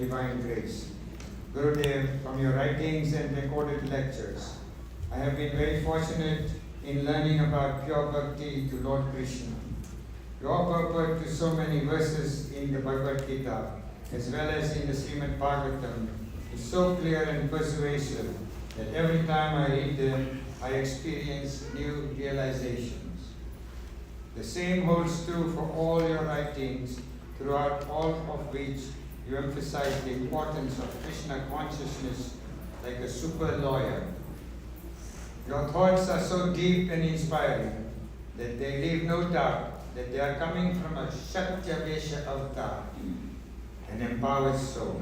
divine grace. Gurudev, from your writings and recorded lectures, I have been very fortunate in learning about pure bhakti to Lord Krishna. Your purport to so many verses in the Bhagavad Gita, as well as in the Srimad Bhagavatam, is so clear and persuasive that every time I read them, I experience new realizations. The same holds true for all your writings, throughout all of which you emphasize the importance of Krishna consciousness like a super lawyer. Your thoughts are so deep and inspiring that they leave no doubt that they are coming from a Shatyavesha avatar, an empowered soul.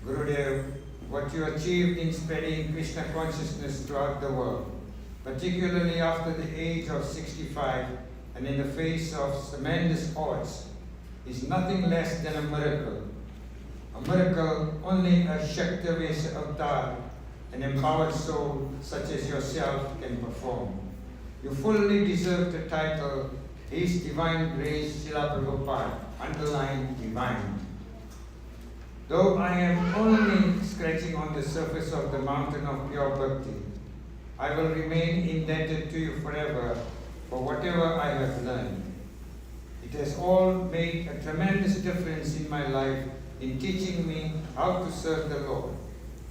Gurudev, what you achieved in spreading Krishna consciousness throughout the world, particularly after the age of 65 and in the face of tremendous odds, is nothing less than a miracle. A miracle only a Shaktavesha avatar, an empowered soul such as yourself, can perform. You fully deserve the title, His Divine Grace Srila Prabhupada, underlined divine. Though I am only scratching on the surface of the mountain of pure bhakti, I will remain indebted to you forever for whatever I have learned. It has all made a tremendous difference in my life in teaching me how to serve the Lord.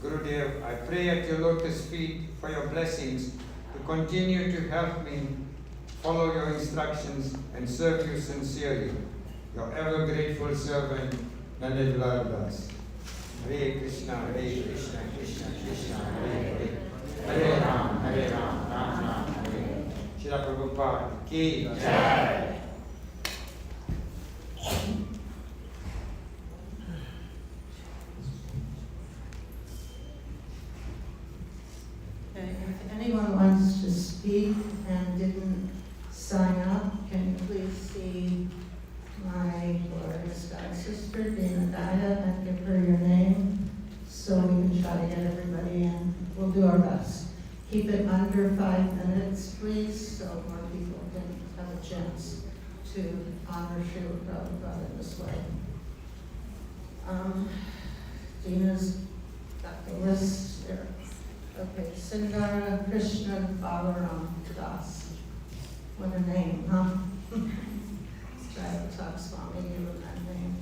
Gurudev, I pray at your lotus feet for your blessings to continue to help me follow your instructions and serve you sincerely. Your ever grateful servant, Nandadulal Das. Hare Krishna, Hare Krishna, Krishna Krishna, Hare Hare. Hare Ram, Hare Ram, Ram Ram, Hare Hare. Srila Prabhupada ki Jai. Okay, if anyone wants to speak and didn't sign up, can you please see my glorious god sister, Dana Daya, and give her your name so we can try to get everybody in. We'll do our best. Keep it under 5 minutes, please, so more people can have a chance to honor Srila Prabhupada in this way. Dina's got the list there. Okay, Sundara Krishna Balaram Das. What a name, huh? Try to talk Swami gave him that name.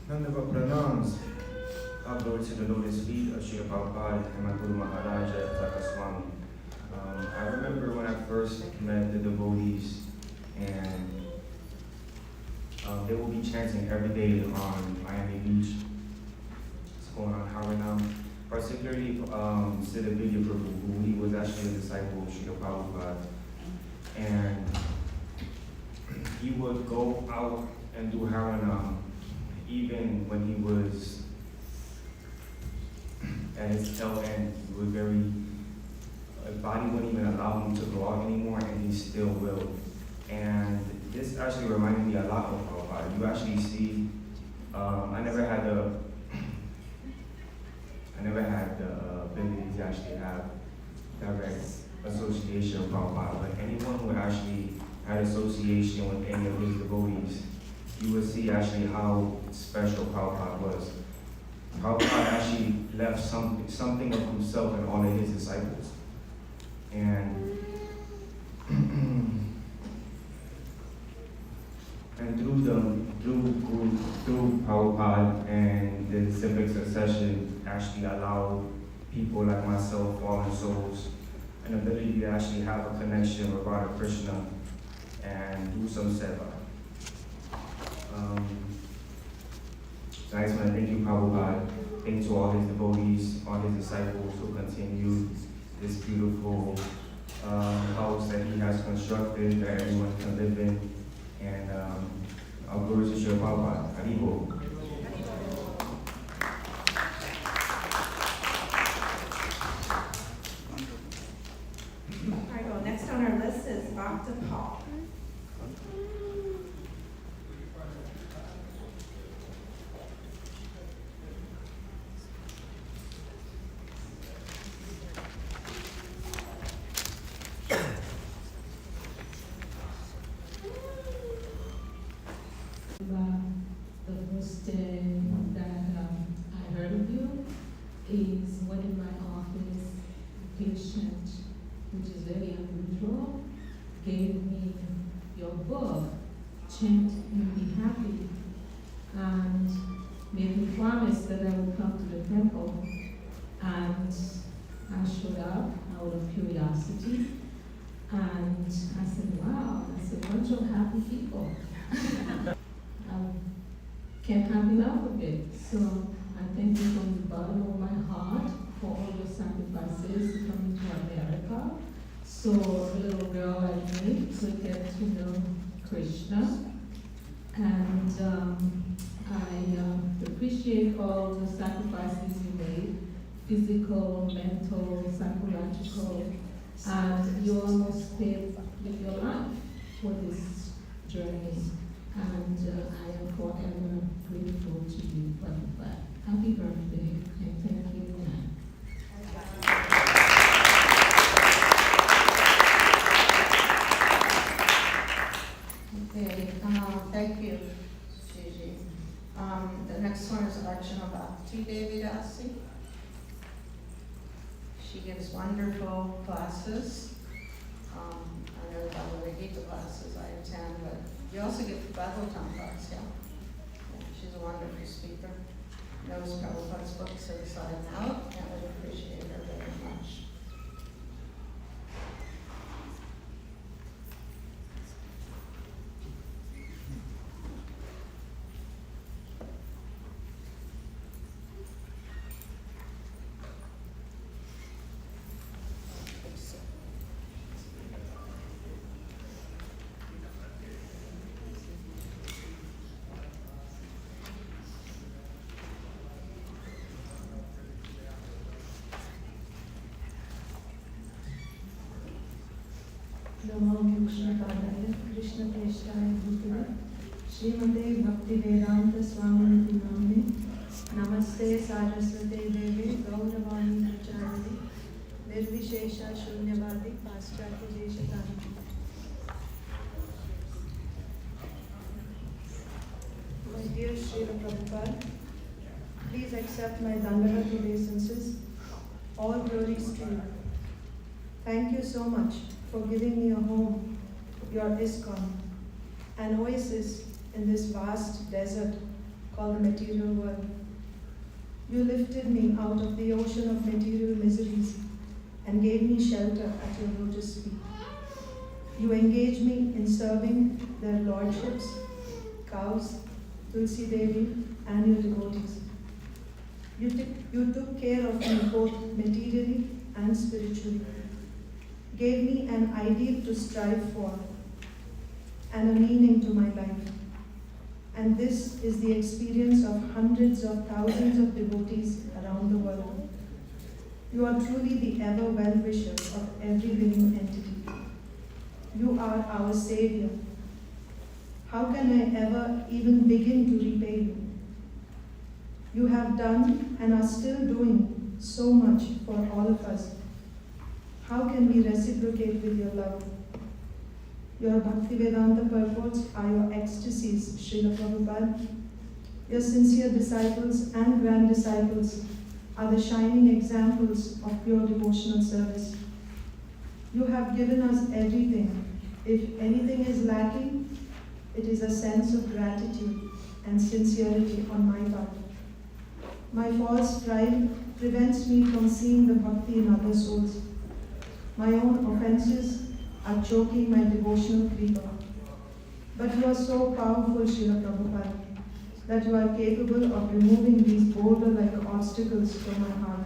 None of our pranams are go to the lotus feet of Srila Prabhupada and my Guru Maharaja Takaswami. I remember when I first met the devotees, and they will be chanting every day on Miami Beach. It's going on Harinam. Particularly Siddha Vidya Prabhu, who he was actually a disciple of Srila Prabhupada. And he would go out and do Harinam even when he was at his tail end. He was his body wouldn't even allow him to go out anymore, and he still will. And this actually reminded me a lot of Prabhupada. You actually see, I never had the ability to actually have direct association with Prabhupada, but anyone who actually had association with any of his devotees, you would see actually how special Prabhupada was. Prabhupada actually left something of himself in all of his disciples. And through Prabhupada and the civic succession actually allowed people like myself, fallen souls, an ability to actually have a connection with Radha Krishna and do some seva. So I just want to thank you, Prabhupada. Thank you to all his devotees, all his disciples who continue this beautiful house that he has constructed that everyone can live in. And our glory to Srila Prabhupada. Haribo. All right, well, next on our list is Dr. Paul. The first day that I heard of you is when in my office, a patient, which is very unusual, gave me your book, Chant and Be Happy, and made me promise that I would come to the temple. And I showed up out of curiosity, and I said, wow, that's a bunch of happy people. Can't have enough of it. So I thank you from the bottom of my heart for all your sacrifices to come into America. So a little girl like me could get to know Krishna. And I appreciate all the sacrifices you made, physical, mental, psychological, and you almost paid with your life for this journey. And I am forever grateful to you, Prabhupada. Happy birthday, and thank you again. Okay, thank you, Gigi. The next one is Archana Bhakti Devi Dasi. She gives wonderful classes. I know about the Gita classes I attend, but you also give Bhagavatam talks, yeah? She's a wonderful speaker. Knows Prabhupada's books inside and out, and I appreciate her very much. नमो कृष्णपादाय कृष्णप्रेष्ठाय भूतले श्रीमते भक्तिवेदांत स्वामिनिति नामिने नमस्ते सारस्वते देवे गौरवाणी प्रचारिणे निर्विशेष शून्यवादी पाश्चात्य देशतारिणे My dear Srila Prabhupada, please accept my Dandavat obeisances. All glories to you. Thank you so much for giving me a home, your ISKCON, an oasis in this vast desert called the material world. You lifted me out of the ocean of material miseries and gave me shelter at your lotus feet. You engaged me in serving their lordships, cows, Tulsi Devi, and your devotees. You took care of me both materially and spiritually, gave me an ideal to strive for and a meaning to my life. And this is the experience of hundreds of thousands of devotees around the world. You are truly the ever well-wisher of every living entity. You are our Savior. How can I ever even begin to repay you? You have done and are still doing so much for all of us. How can we reciprocate with your love? Your Bhaktivedanta purports are your ecstasies, Srila Prabhupada. Your sincere disciples and grand disciples are the shining examples of pure devotional service. You have given us everything. If anything is lacking, it is a sense of gratitude and sincerity on my part. My false pride prevents me from seeing the bhakti in other souls. My own offenses are choking my devotional kripa. But you are so powerful, Srila Prabhupada. that you are capable of removing these boulder-like obstacles from my heart.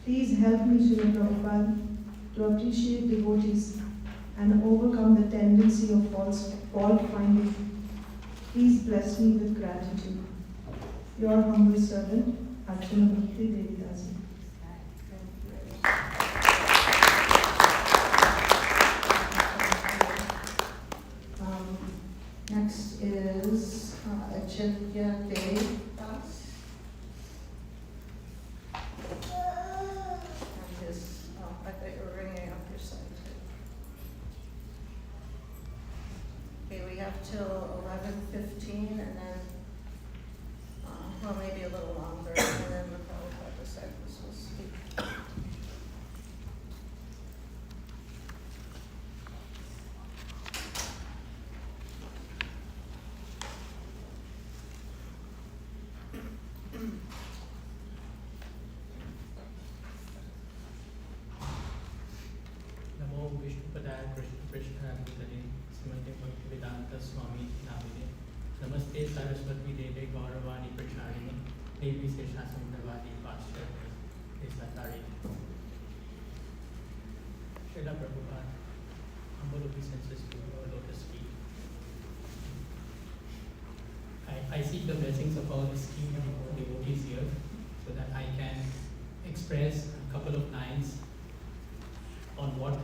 Please help me, Srila Prabhupada, to appreciate devotees and overcome the tendency of fault finding. Please bless me with gratitude. Your humble servant, Archana Bhakti Devidasi. Next is Achitya Devidas. And his, I thought you were ringing up your side too. Okay, we have till 11:15 and then, well, maybe a little longer, and then the Prabhupada disciples will speak. नमो विष्णुपदाय कृष्णपृष्ठाय भूतले श्रीमते भक्तिवेदांत स्वामी नामिने नमस्ते सरस्वती देवे गौरवाणी प्रचारिणे देवी शेषासंदर्भादि पाश्चात्य देशतारिणे Srila Prabhupada, humble obeisances to your lotus feet. I seek the blessings of all esteemed devotees here so that I can express a couple of lines on what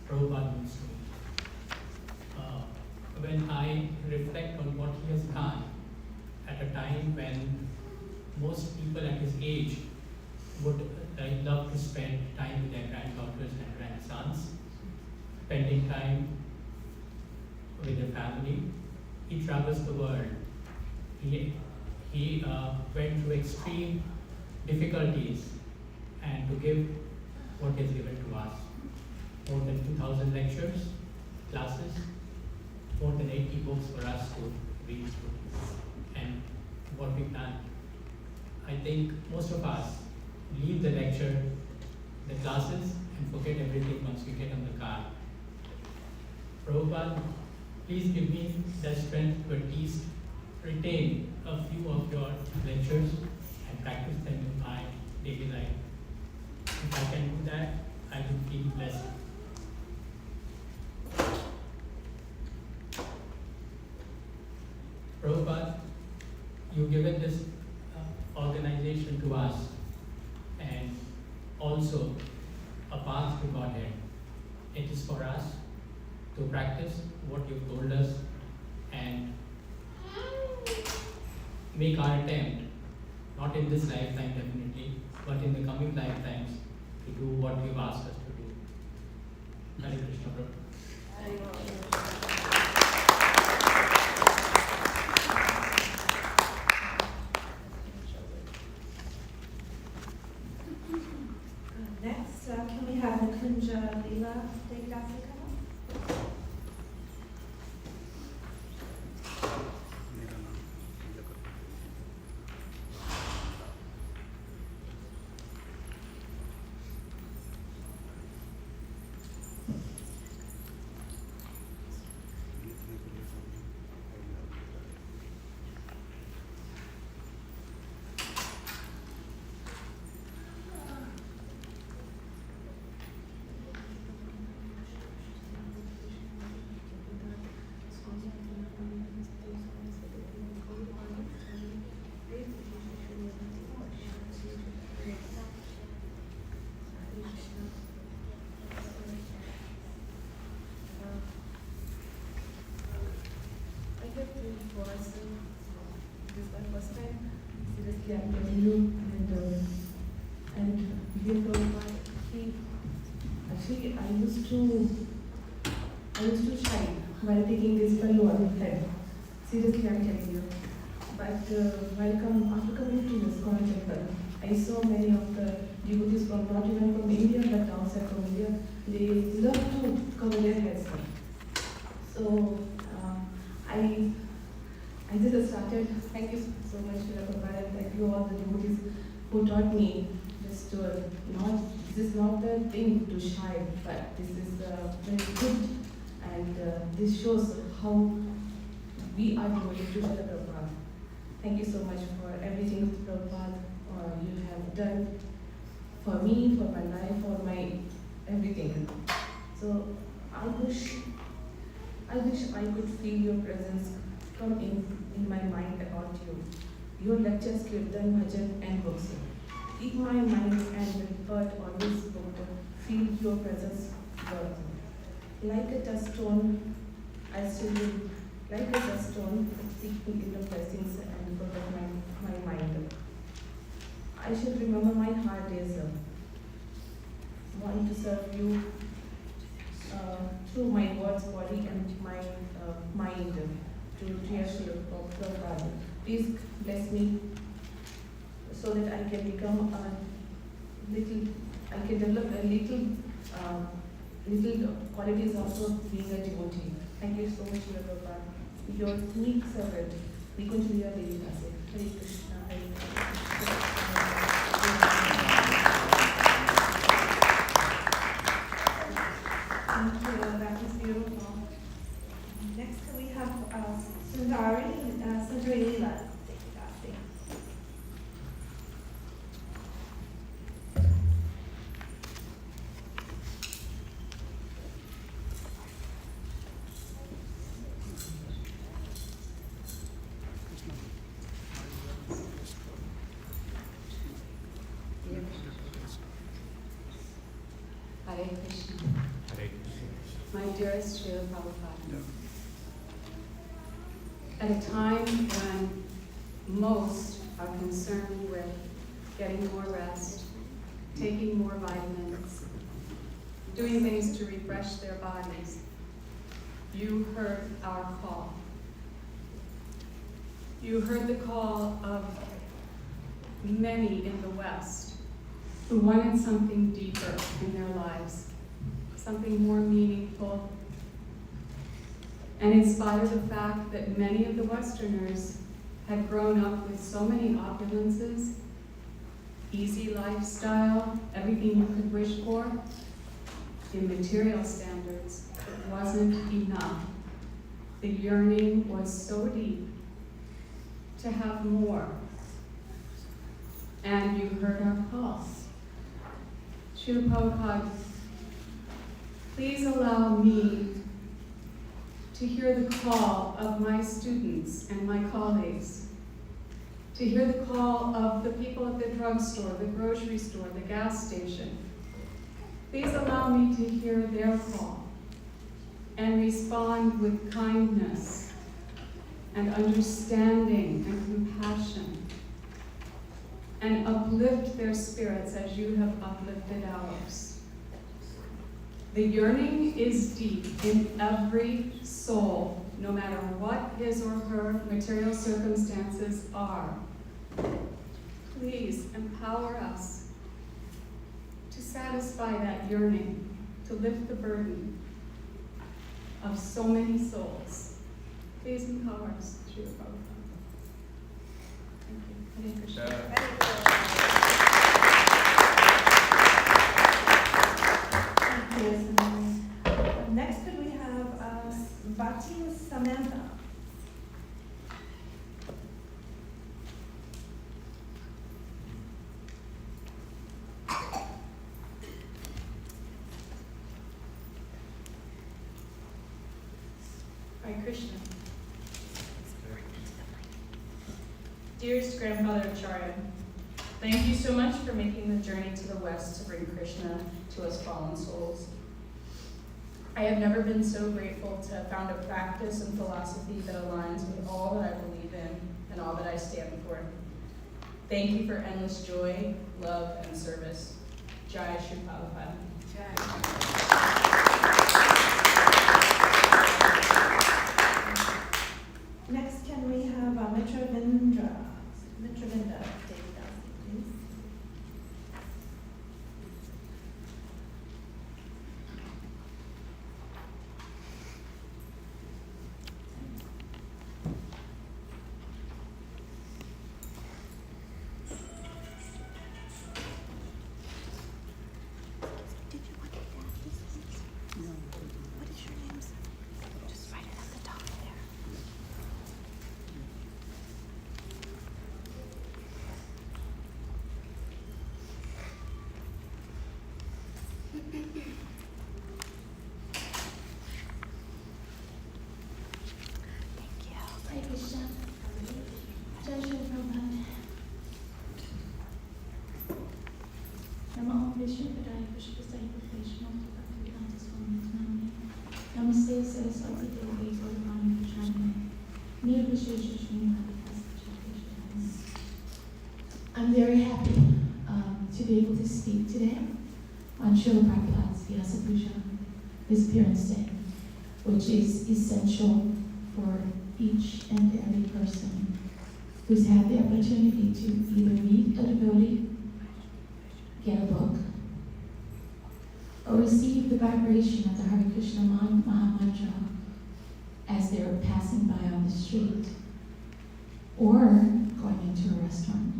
Prabhupada means to me. When I reflect on what he has done at a time when most people at his age would love to spend time with their granddaughters and grandsons, spending time with their family, he travels the world. He went through extreme difficulties and to give what is given to us. More than 2,000 lectures, classes, more than 80 books for us to read through. And what we've done, I think most of us leave the lecture, the classes, and forget everything once we get on the car. Prabhupada, please give me the strength to at least retain a few of your lectures and practice them in my daily life. If I can do that, I will feel blessed. Prabhupada, you've given this organization to us and also a path to Godhead. It is for us to practice what you've told us and make our attempt, not in this lifetime definitely, but in the coming lifetimes, to do what you've asked us to do. Hare Krishna, Prabhu. Next, can we have Nikunja Leela Devidasi come up? This is my first time. Seriously, I'm telling you, and dear Prabhupada, actually I used to shy while taking this fellow on the head. Seriously, I'm telling you. But after coming to this temple, I saw many of the devotees from not even from India but outside from India. They love to cover their heads. So I just started. Thank you so much, Srila Prabhupada, and thank you all the devotees who taught me this this is not the thing to shy, but this is very good, and this shows how we are devoted to Srila Prabhupada. Thank you so much for everything, Prabhupada, you have done for me, for my life, for my everything. So I wish I could feel your presence come in my mind about you. Your lectures, kirtan, bhajan, and books. Keep my mind and heart always booked. Feel your presence worth. Like a touchstone, I still will, like a touchstone, seek me in the blessings and protect my mind. I should remember my heart is want to serve you through my words, body, and my mind to dear Srila Prabhupada. Please bless me so that I can become a little, I can develop a little qualities also being a devotee. Thank you so much, Srila Prabhupada. Your meek servant, Nikunjaya Devi Dasi. Hare Krishna, Hare Krishna. Thank you, that was beautiful. Next we have Srila. Hare Krishna. My dearest Srila Prabhupada, at a time when most are concerned with getting more rest, taking more vitamins, doing things to refresh their bodies, you heard our call. You heard the call of many in the West who wanted something deeper in their lives, something more meaningful. And in spite of the fact that many of the Westerners had grown up with so many opulences, easy lifestyle, everything you could wish for, in material standards, it wasn't enough. The yearning was so deep to have more. And you heard our call. Srila Prabhupada, please allow me to hear the call of my students and my colleagues, to hear the call of the people at the drugstore, the grocery store, the gas station. Please allow me to hear their call and respond with kindness and understanding and compassion, and uplift their spirits as you have uplifted ours. The yearning is deep in every soul, no matter what his or her material circumstances are. Please empower us to satisfy that yearning, to lift the burden of so many souls. Please empower us, Srila Prabhupada. Thank you. Hare Krishna. Next we have Bhakti Samantha. Hare Krishna. Dearest Grandfather Acharya, thank you so much for making the journey to the West to bring Krishna to us fallen souls. I have never been so grateful to have found a practice and philosophy that aligns with all that I believe in and all that I stand for. Thank you for endless joy, love, and service. Jai Shri Prabhupada. Next, can we have Mitravindra? Mitravindra, please. I'm very happy to be able to speak today on Srila Prabhupada's Vyasa Puja, his appearance day, which is essential for each and every person who's had the opportunity to either meet a devotee, get a book, or receive the vibration of the Hare Krishna Maha Mantra as they're passing by on the street, or going into a restaurant.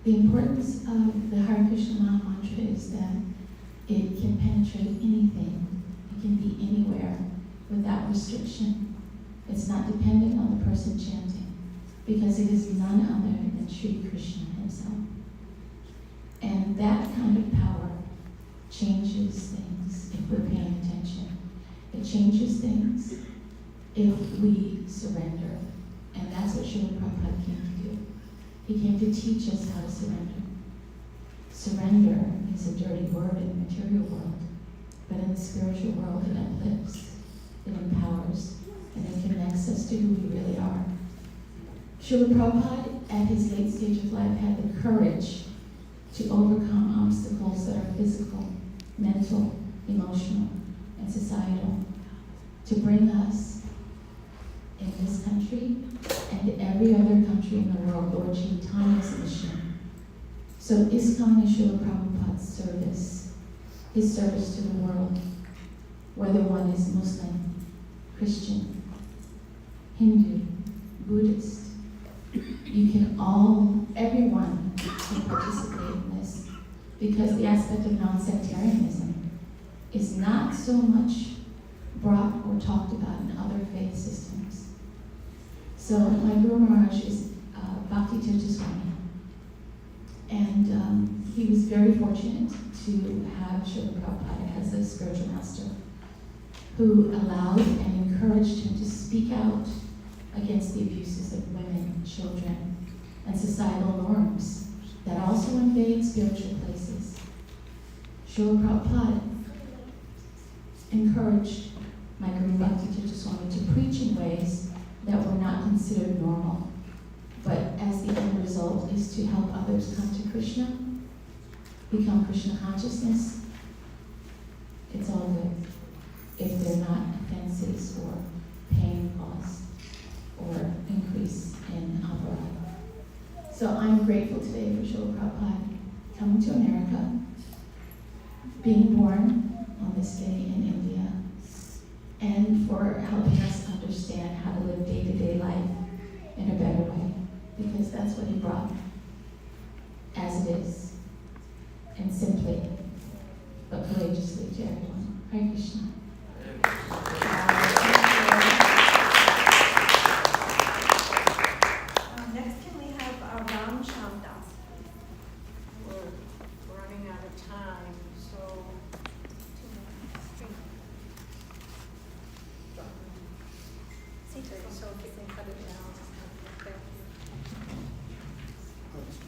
The importance of the Hare Krishna Maha Mantra is that it can penetrate anything. It can be anywhere without restriction. It's not dependent on the person chanting, because it is none other than Sri Krishna himself. And that kind of power changes things if we're paying attention. It changes things if we surrender. And that's what Srila Prabhupada came to do. He came to teach us how to surrender. Surrender is a dirty word in the material world, but in the spiritual world it uplifts, it empowers, and it connects us to who we really are. Srila Prabhupada, at his late stage of life, had the courage to overcome obstacles that are physical, mental, emotional, and societal, to bring us in this country and every other country in the world Lord Chaitanya's mission. So ISKCON is Srila Prabhupada's service, his service to the world, whether one is Muslim, Christian, Hindu, Buddhist. You can everyone can participate in this, because the aspect of non-sectarianism is not so much brought or talked about in other faith systems. So my Guru Maharaj is Bhakti Tirtha Swami, and he was very fortunate to have Srila Prabhupada as a spiritual master, who allowed and encouraged him to speak out against the abuses of women, children, and societal norms that also invade spiritual places. Srila Prabhupada encouraged my Guru Bhakti Tirtha Swami to preach in ways that were not considered normal, but as the end result is to help others come to Krishna, become Krishna consciousness. It's all good if they're not offenses or pain caused or increase in aparadha. So I'm grateful today for Srila Prabhupada coming to America, being born on this day in India, and for helping us understand how to live day-to-day life in a better way, because that's what he brought, as it is, and simply, but courageously to everyone. Hare Krishna. Next, can we have Ram Shamdas? We're running out of time, so. So if you can cut it down. Thank you.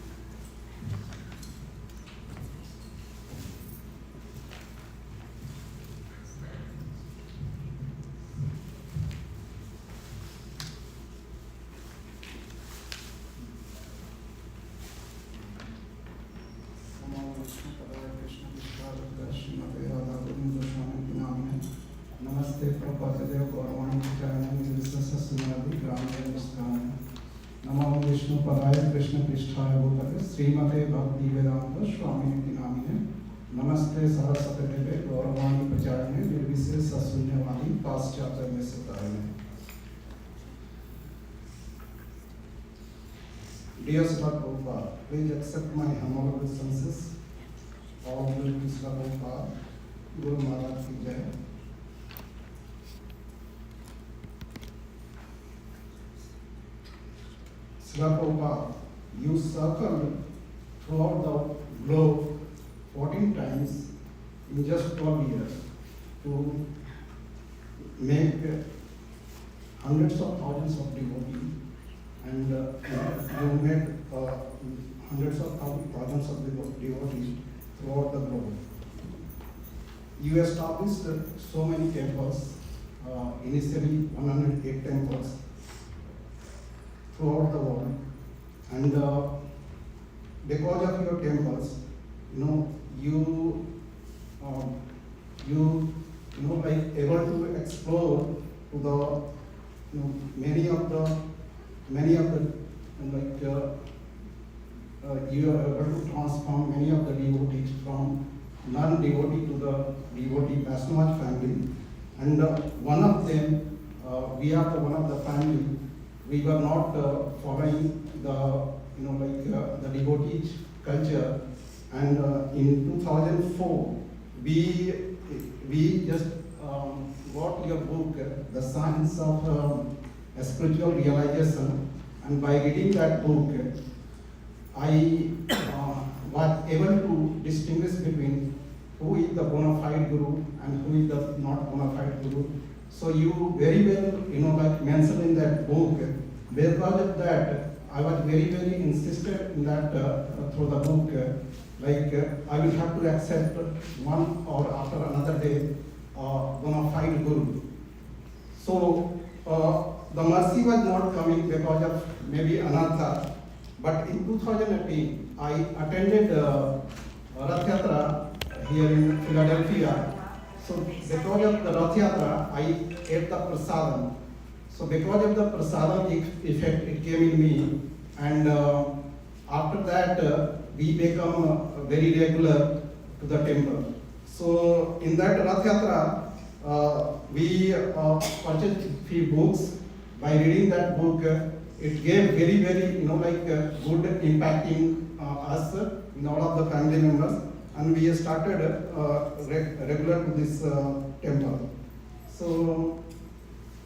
नमस्ते प्रपद्य गौरवाणी नमो विष्णु पदाय कृष्ण पृष्ठाय भूतले श्रीमते भक्ति वेदांत स्वामी नामिने नमस्ते सरस्वती देवे गौरवाणी प्रचारिणे निर्विशेष शून्यवादी पाश्चात्य में सतारिणे Dear Srila Prabhupada, please accept my humble obeisances. All glory to Srila Prabhupada, Guru Maharaj ki jai. Srila Prabhupada, you circled throughout the globe 14 times in just 12 years to make hundreds of thousands of devotees, and you made hundreds of thousands of devotees throughout the globe. You established so many temples, initially 108 temples throughout the world, and because of your temples, you like able to explore to the many of the you are able to transform many of the devotees from non-devotee to the devotee Vaishnava family, and one of them, we are one of the family. We were not following the devotees culture, and in 2004 we just got your book, The Science of Spiritual Realization, and by reading that book, I was able to distinguish between who is the bona fide guru and who is the not bona fide guru. So you very well, mentioned in that book. Because of that, I was very insistent in that through the book. I will have to accept one or after another day bona fide guru. So the mercy was not coming because of maybe anartha. But in 2018, I attended Rath Yatra here in Philadelphia. So because of the Rath Yatra, I ate the prasadam. So because of the prasadam effect, it came in me, and after that we become very regular to the temple. So in that Rath Yatra, we purchased few books. By reading that book, it gave very good impacting us in all of the family members, and we started regular to this temple. So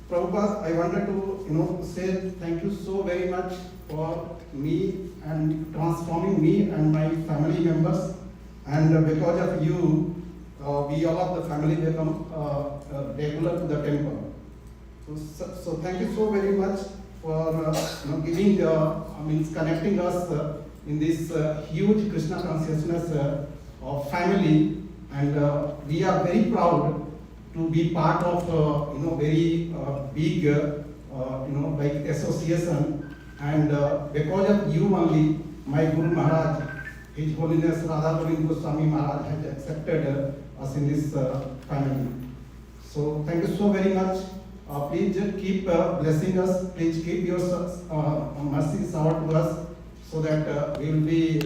Prabhupada, I wanted to say thank you so very much for me and transforming me and my family members, and because of you, we all of the family become regular to the temple. So thank you so very much for giving, connecting us in this huge Krishna consciousness of family, and we are very proud to be part of very big association, and because of you only, my Guru Maharaj, His Holiness Radha Govind Goswami Maharaj, has accepted us in this family. So thank you so very much. Please just keep blessing us. Please keep your mercy showered to us, so that we will be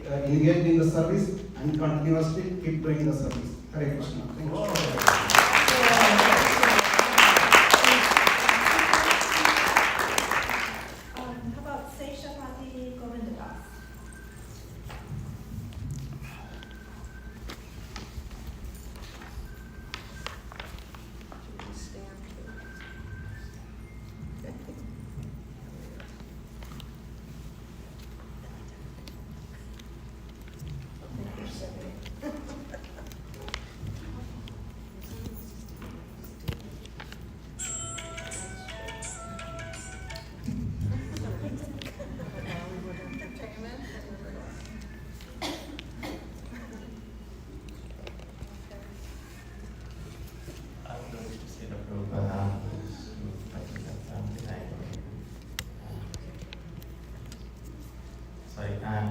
engaged in the service and continuously keep doing the service. Hare Krishna. Thank you. How about Seshapati Govindadas?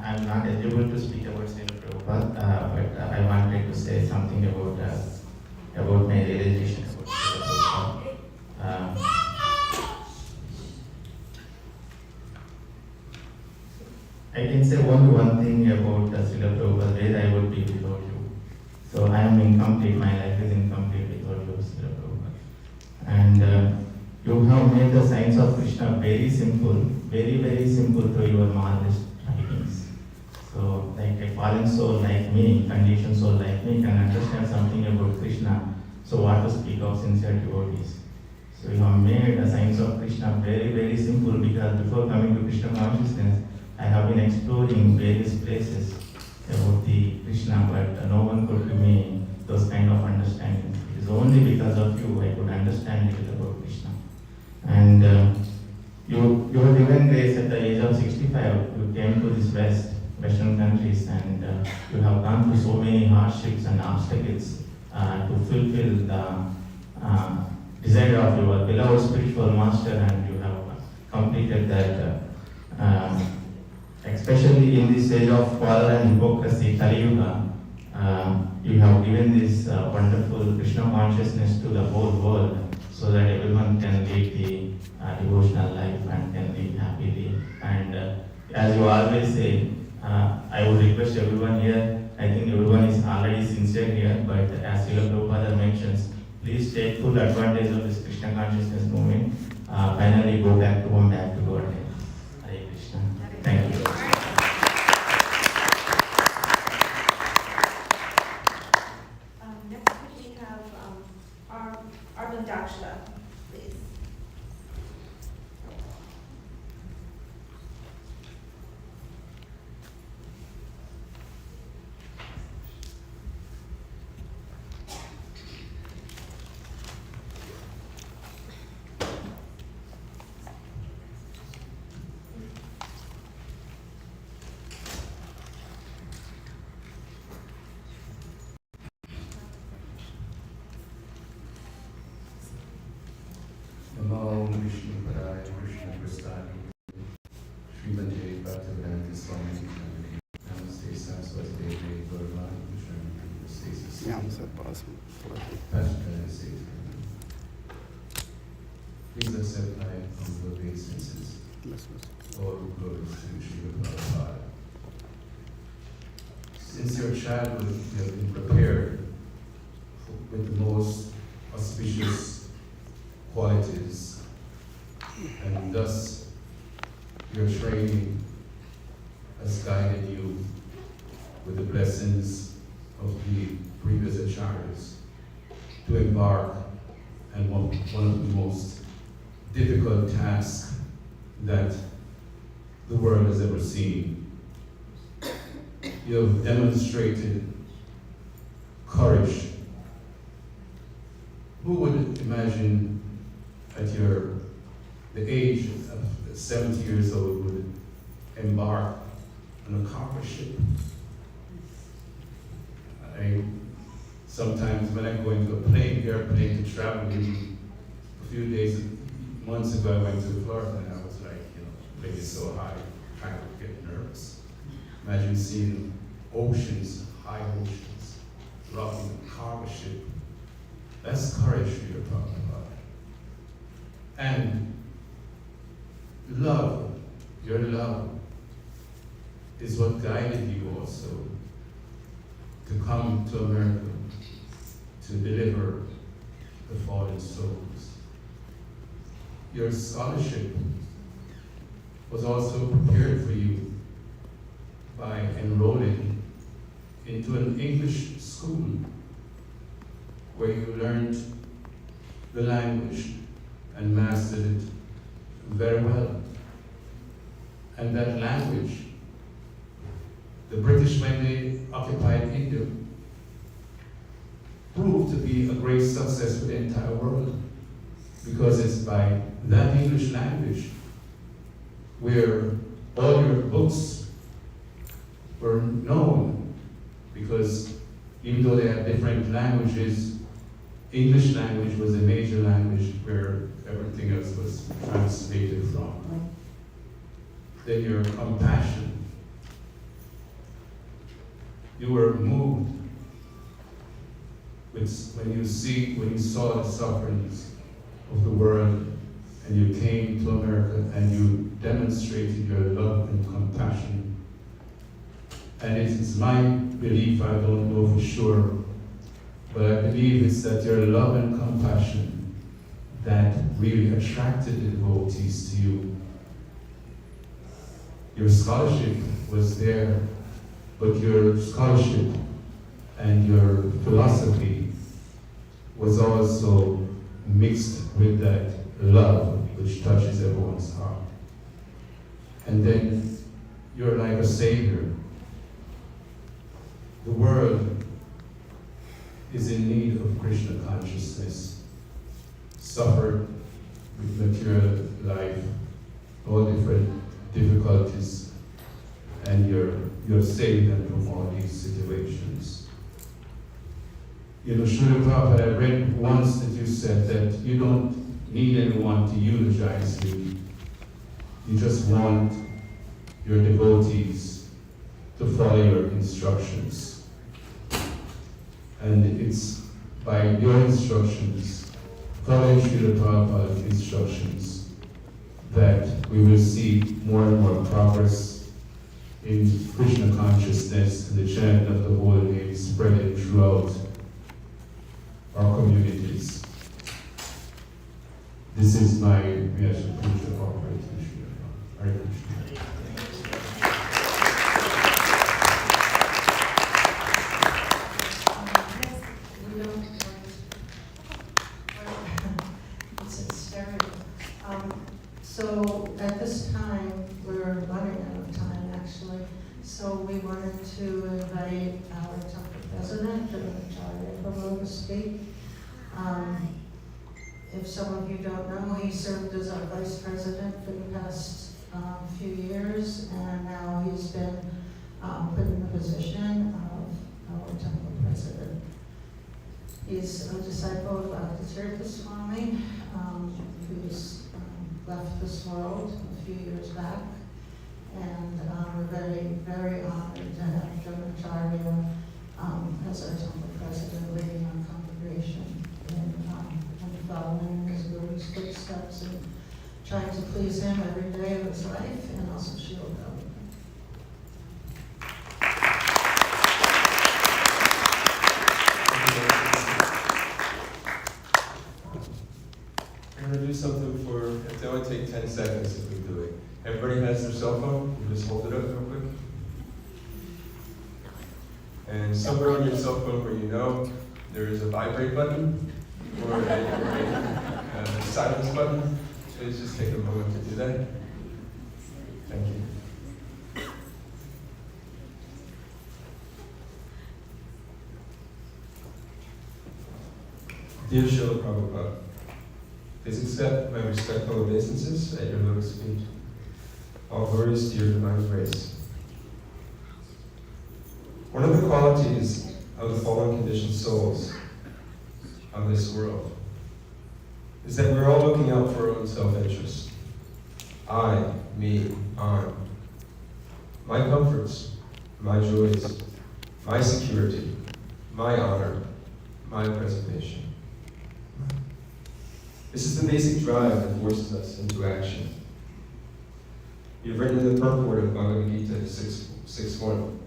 I'm not eligible to speak about Srila Prabhupada, but I wanted to say something about my realization about Srila Prabhupada. I can say only one thing about Srila Prabhupada, where I would be without you. So I am incomplete, my life is incomplete without you, Srila Prabhupada. And you have made the science of Krishna very simple, very simple through your marvelous writings. So like a fallen soul like me, conditioned soul like me can understand something about Krishna. So what to speak of sincere devotees? So you have made the science of Krishna very simple, because before coming to Krishna consciousness, I have been exploring various places about the Krishna, but no one could give me those kind of understandings. It is only because of you I could understand a little about Krishna. And your divine grace at the age of 65, you came to this Western countries, and you have gone through so many hardships and obstacles to fulfill the desire of your beloved spiritual master, and you have completed that especially in this age of quarrel and hypocrisy, Kali Yuga, you have given this wonderful Krishna consciousness to the whole world so that everyone can lead the devotional life and can live happily. And as you always say, I would request everyone here, I think everyone is already sincere here, but as Srila Prabhupada mentions, please take full advantage of this Krishna consciousness movement. Finally go back to home, back to God. Hare Krishna. Thank you. Next we have Arvind Dakshla, please. Namo Vishnu Padaya Krishna Prasthani Srimate Bhaktivedanta Swami Namaste Saraswati Devi Gauravani Krishna Namaste. Please accept my humble obeisances. All glories to Srila Prabhupada. Since your childhood, you have been prepared with the most auspicious qualities, and thus your training has guided you with the blessings of the previous acharyas to embark on one of the most difficult tasks that the world has ever seen. You have demonstrated courage. Who would imagine at the age of 70 years old would embark on a cargo ship? Sometimes when I go into an airplane to travel, a few months ago I went to Florida and I was like, the plane is so high, kind of get nervous. Imagine seeing oceans, high oceans, rocking a cargo ship. That's courage you're talking about. And love, your love, is what guided you also to come to America to deliver the fallen souls. Your scholarship was also prepared for you by enrolling into an English school where you learned the language and mastered it very well. And that language, the British, when they occupied India, proved to be a great success for the entire world, because it's by that English language where all your books were known, because even though they had different languages, English language was a major language where everything else was translated from. Then your compassion. You were moved when you saw the sufferings of the world, and you came to America and you demonstrated your love and compassion. And it is my belief, I don't know for sure, but I believe it's that your love and compassion that really attracted the devotees to you. Your scholarship was there, but your scholarship and your philosophy was also mixed with that love which touches everyone's heart. And then you're like a savior. The world is in need of Krishna consciousness, suffered with material life, all different difficulties, and you're saved them from all these situations. Srila Prabhupada, I read once that you said that you don't need anyone to eulogize you. You just want your devotees to follow your instructions. And it's by your instructions, following Srila Prabhupada's instructions, that we will see more and more progress in Krishna consciousness and the chant of the holy name spreading throughout our communities. This is my reaction to Krishna Prabhupada. Hare Krishna. It's hysterical. So at this time, we're running out of time actually. So we wanted to invite our temple president, Prabhupada Prabhu, to speak. If some of you don't know, he served as our vice president for the past few years, and now he's been put in the position of our temple president. He's a disciple of Bhakti Swami, who's left this world a few years back. And we're very, very honored to have Dronacharya as our temple president, leading our congregation and following his Guru's footsteps and trying to please him every day of his life, and also Srila Prabhupada. I'm going to do something for, it's only take 10 seconds if we do it. Everybody has their cell phone, you just hold it up real quick. And somewhere on your cell phone where you know there is a vibrate button or a silence button, please just take a moment to do that. Thank you. Dear Srila Prabhupada, please accept my respectful obeisances at your lotus feet. All glories to your divine grace. One of the qualities of the fallen conditioned souls of this world is that we're all looking out for our own self-interest. I, me, I. My comforts, my joys, my security, my honor, my preservation. This is the basic drive that forces us into action. You've written in the purport of Bhagavad Gita 6.1.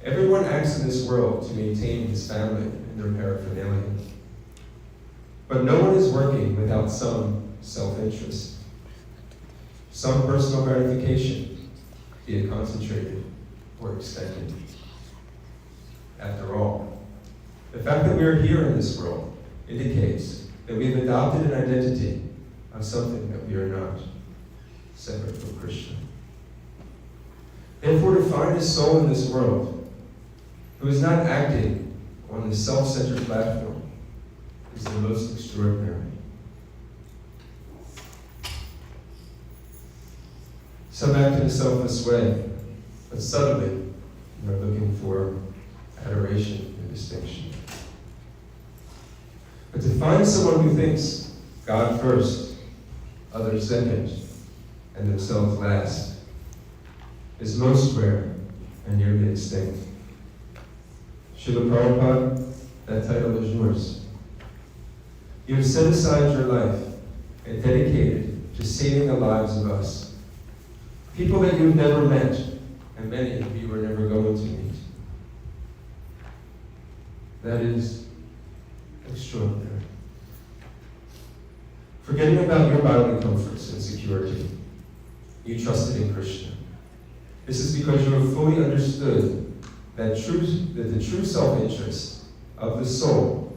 Everyone acts in this world to maintain his family and their paraphernalia. But no one is working without some self-interest, some personal gratification, be it concentrated or extended. After all, the fact that we are here in this world indicates that we've adopted an identity of something that we are not, separate from Krishna. Therefore, to find a soul in this world who is not acting on the self-centered platform is the most extraordinary. Some act in a selfless way, but subtly they're looking for adoration and distinction. But to find someone who thinks God first, others second, and themselves last is most rare and nearly extinct. Srila Prabhupada, that title is yours. You have set aside your life and dedicated to saving the lives of us, people that you've never met, and many of you are never going to meet. That is extraordinary. Forgetting about your bodily comforts and security, you trusted in Krishna. This is because you have fully understood that the true self-interest of the soul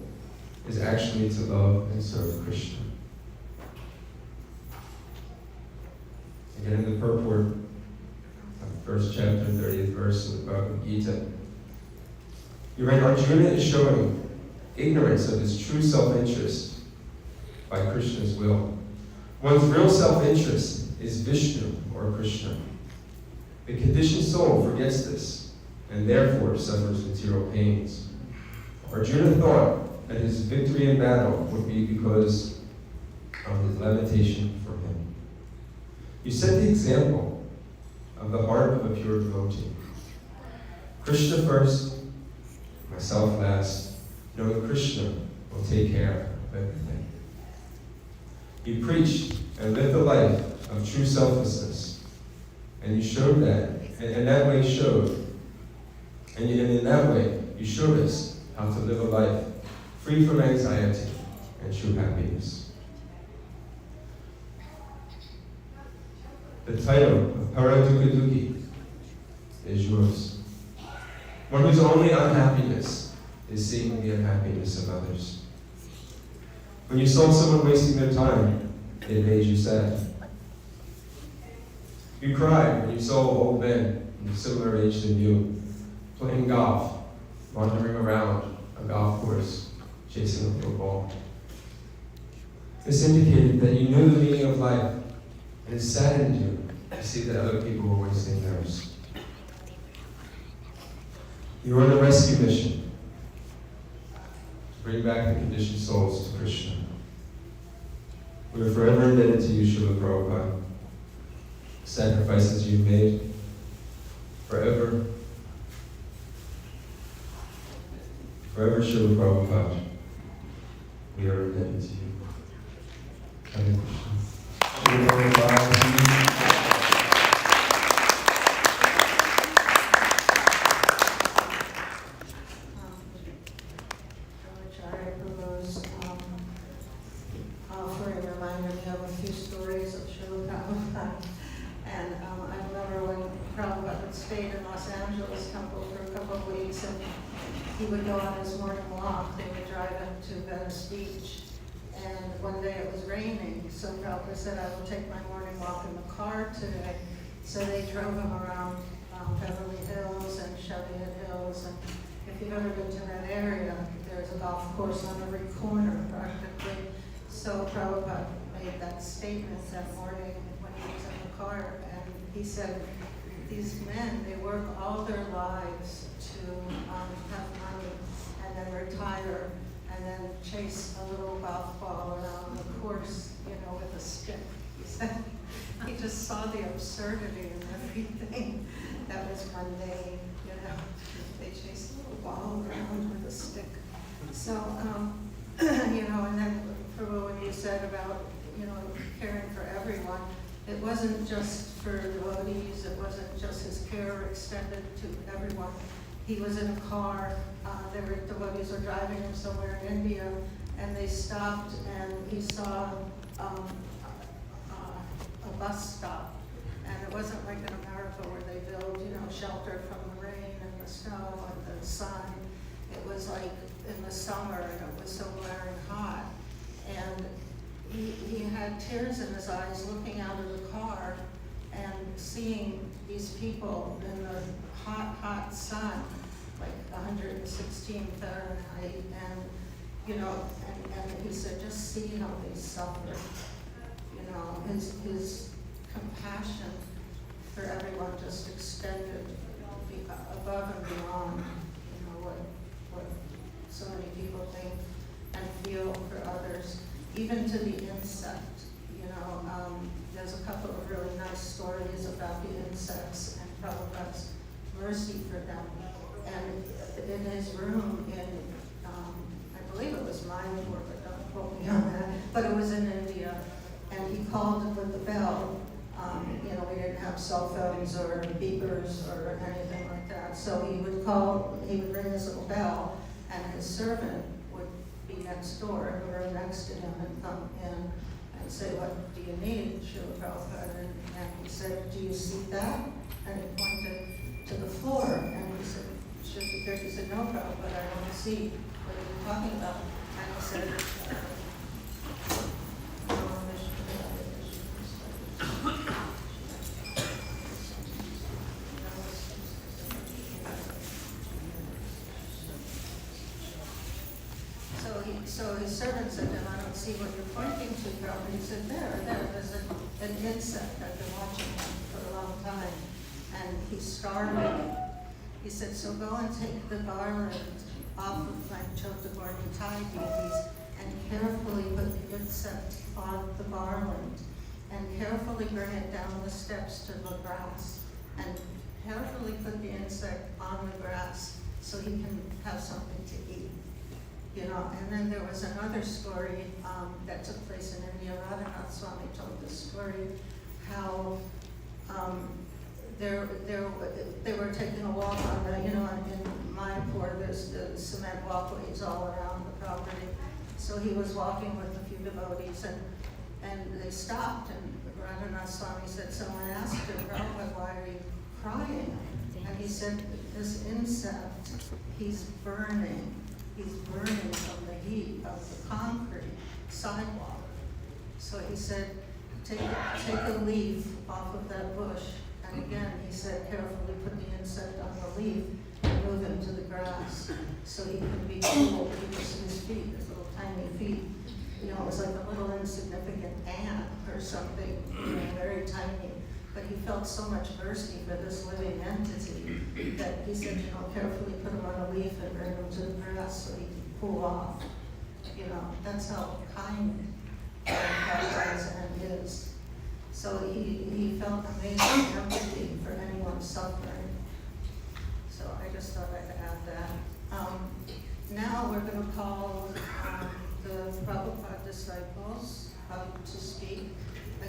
is actually to love and serve Krishna. Again, in the purport of the first chapter, 30th verse of the Bhagavad Gita, you write, Arjuna is showing ignorance of his true self-interest by Krishna's will. One's real self-interest is Vishnu or Krishna. The conditioned soul forgets this and therefore suffers material pains. Arjuna thought that his victory in battle would be because of his levitation from him. You set the example of the heart of a pure devotee. Krishna first, myself last, knowing Krishna will take care of everything. You preached and lived a life of true selflessness, and you showed that, and that way showed, and in that way you showed us how to live a life free from anxiety and true happiness. The title of Paradukaduki is yours. One whose only unhappiness is seeing the unhappiness of others. When you saw someone wasting their time, it made you sad. You cried when you saw old men in similar age than you playing golf, wandering around a golf course, chasing a football. This indicated that you knew the meaning of life, and it saddened you to see that other people were wasting theirs. You were on a rescue mission to bring back the conditioned souls to Krishna. We are forever indebted to you, Srila Prabhupada. The sacrifices you've made, forever, Srila Prabhupada, we are indebted to you. Hare Krishna. Srila Prabhupada. Offering reminded me of a few stories of Srila Prabhupada. And I remember when Prabhupada stayed in Los Angeles Temple for a couple of weeks, and he would go on his morning walk. They would drive up to Venice Beach. And one day it was raining, so Prabhupada said, I will take my morning walk in the car today. So they drove him around Beverly Hills and Cheviot Hills. And if you've ever been to that area, there's a golf course on every corner practically. So Prabhupada made that statement that morning when he was in the car, and he said, these men, they work all their lives to have money and then retire and then chase a little golf ball around the course, with a stick. He said he just saw the absurdity in everything that was mundane, They chase a little ball around with a stick. So, and then Prabhu, when you said about, caring for everyone, it wasn't just for devotees, it wasn't just his care extended to everyone. He was in a car, there were devotees were driving him somewhere in India, and they stopped and he saw a bus stop. And it wasn't like in America where they build, shelter from the rain and the snow and the sun. It was like in the summer, and it was so glaring hot. And he had tears in his eyes looking out of the car and seeing these people in the hot, hot sun, like 116 Fahrenheit, and he said, just see how they suffer. His compassion for everyone just extended above and beyond, what so many people think and feel for others, even to the insect. There's a couple of really nice stories about the insects and Prabhupada's mercy for them. And in his room I believe it was Mayapur, but don't quote me on that, but it was in India, and he called with the bell. We didn't have cell phones or beepers or anything like that, so he would ring his little bell, and his servant would be next door in the room next to him and come in and say, what do you need, Srila Prabhupada? And he said, do you see that? And he pointed to the floor, and he said, he said, no, Prabhupada, I don't see. What are you talking about? And he said, So his servant said to him, I don't see what you're pointing to, Prabhupada. He said, there's an insect. I've been watching him for a long time, and he's starving. He said, so go and take the garland off of my Chotaborni Thai deities and carefully put the insect on the garland and carefully bring it down the steps to the grass. and carefully put the insect on the grass so he can have something to eat. You know, and then there was another story that took place in India. Radhanath Swami told this story, how they were taking a walk on the, you know, in Mayapur, there's the cement walkways all around the property. So he was walking with a few devotees, and they stopped, and Radhanath Swami said, someone asked him, Prabhupada, why are you crying? And he said, this insect, he's burning from the heat of the concrete sidewalk. So he said, take a leaf off of that bush. And again, he said, carefully put the insect on the leaf and move him to the grass so he can be cool, because his feet, his little tiny feet, you know, it was like a little insignificant ant or something, you know, very tiny. But he felt so much mercy for this living entity that he said, you know, carefully put him on a leaf and bring him to the grass so he can cool off. You know, that's how kind God is and is. So he felt amazing empathy for anyone suffering. So I just thought I'd add that. Now we're going to call the Prabhupada disciples up to speak.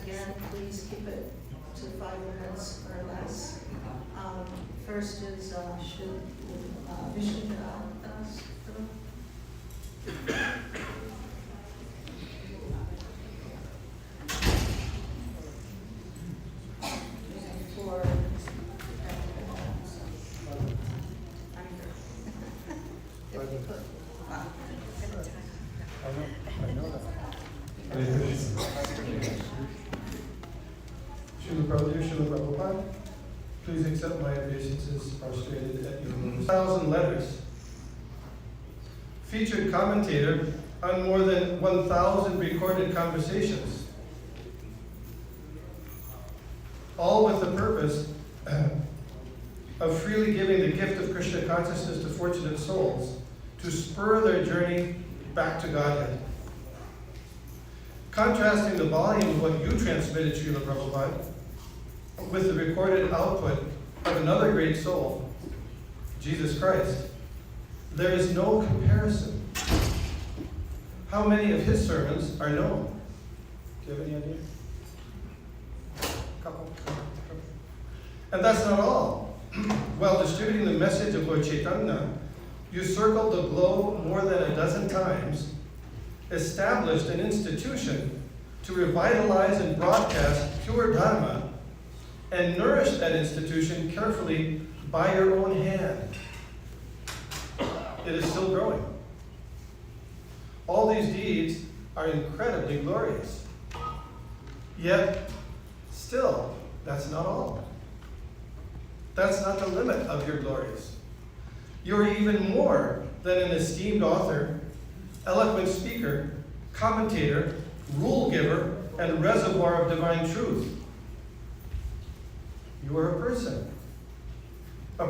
Again, please keep it to 5 minutes or less. First is Vishnudas. Srila Prabhupada, please accept my obeisances prostrated at your knees. 1,000 letters. Featured commentator on more than 1,000 recorded conversations. All with the purpose of freely giving the gift of Krishna consciousness to fortunate souls to spur their journey back to Godhead. Contrasting the volume of what you transmitted, Srila Prabhupada, with the recorded output of another great soul, Jesus Christ, there is no comparison. How many of his sermons are known? Do you have any idea? Couple. And that's not all. While distributing the message of Lord Chaitanya, you circled the globe more than 12 times, established an institution to revitalize and broadcast pure Dharma, and nourished that institution carefully by your own hand. It is still growing. All these deeds are incredibly glorious. Yet, still, that's not all. That's not the limit of your glories. You're even more than an esteemed author, eloquent speaker, commentator, rule giver, and reservoir of divine truth. You are a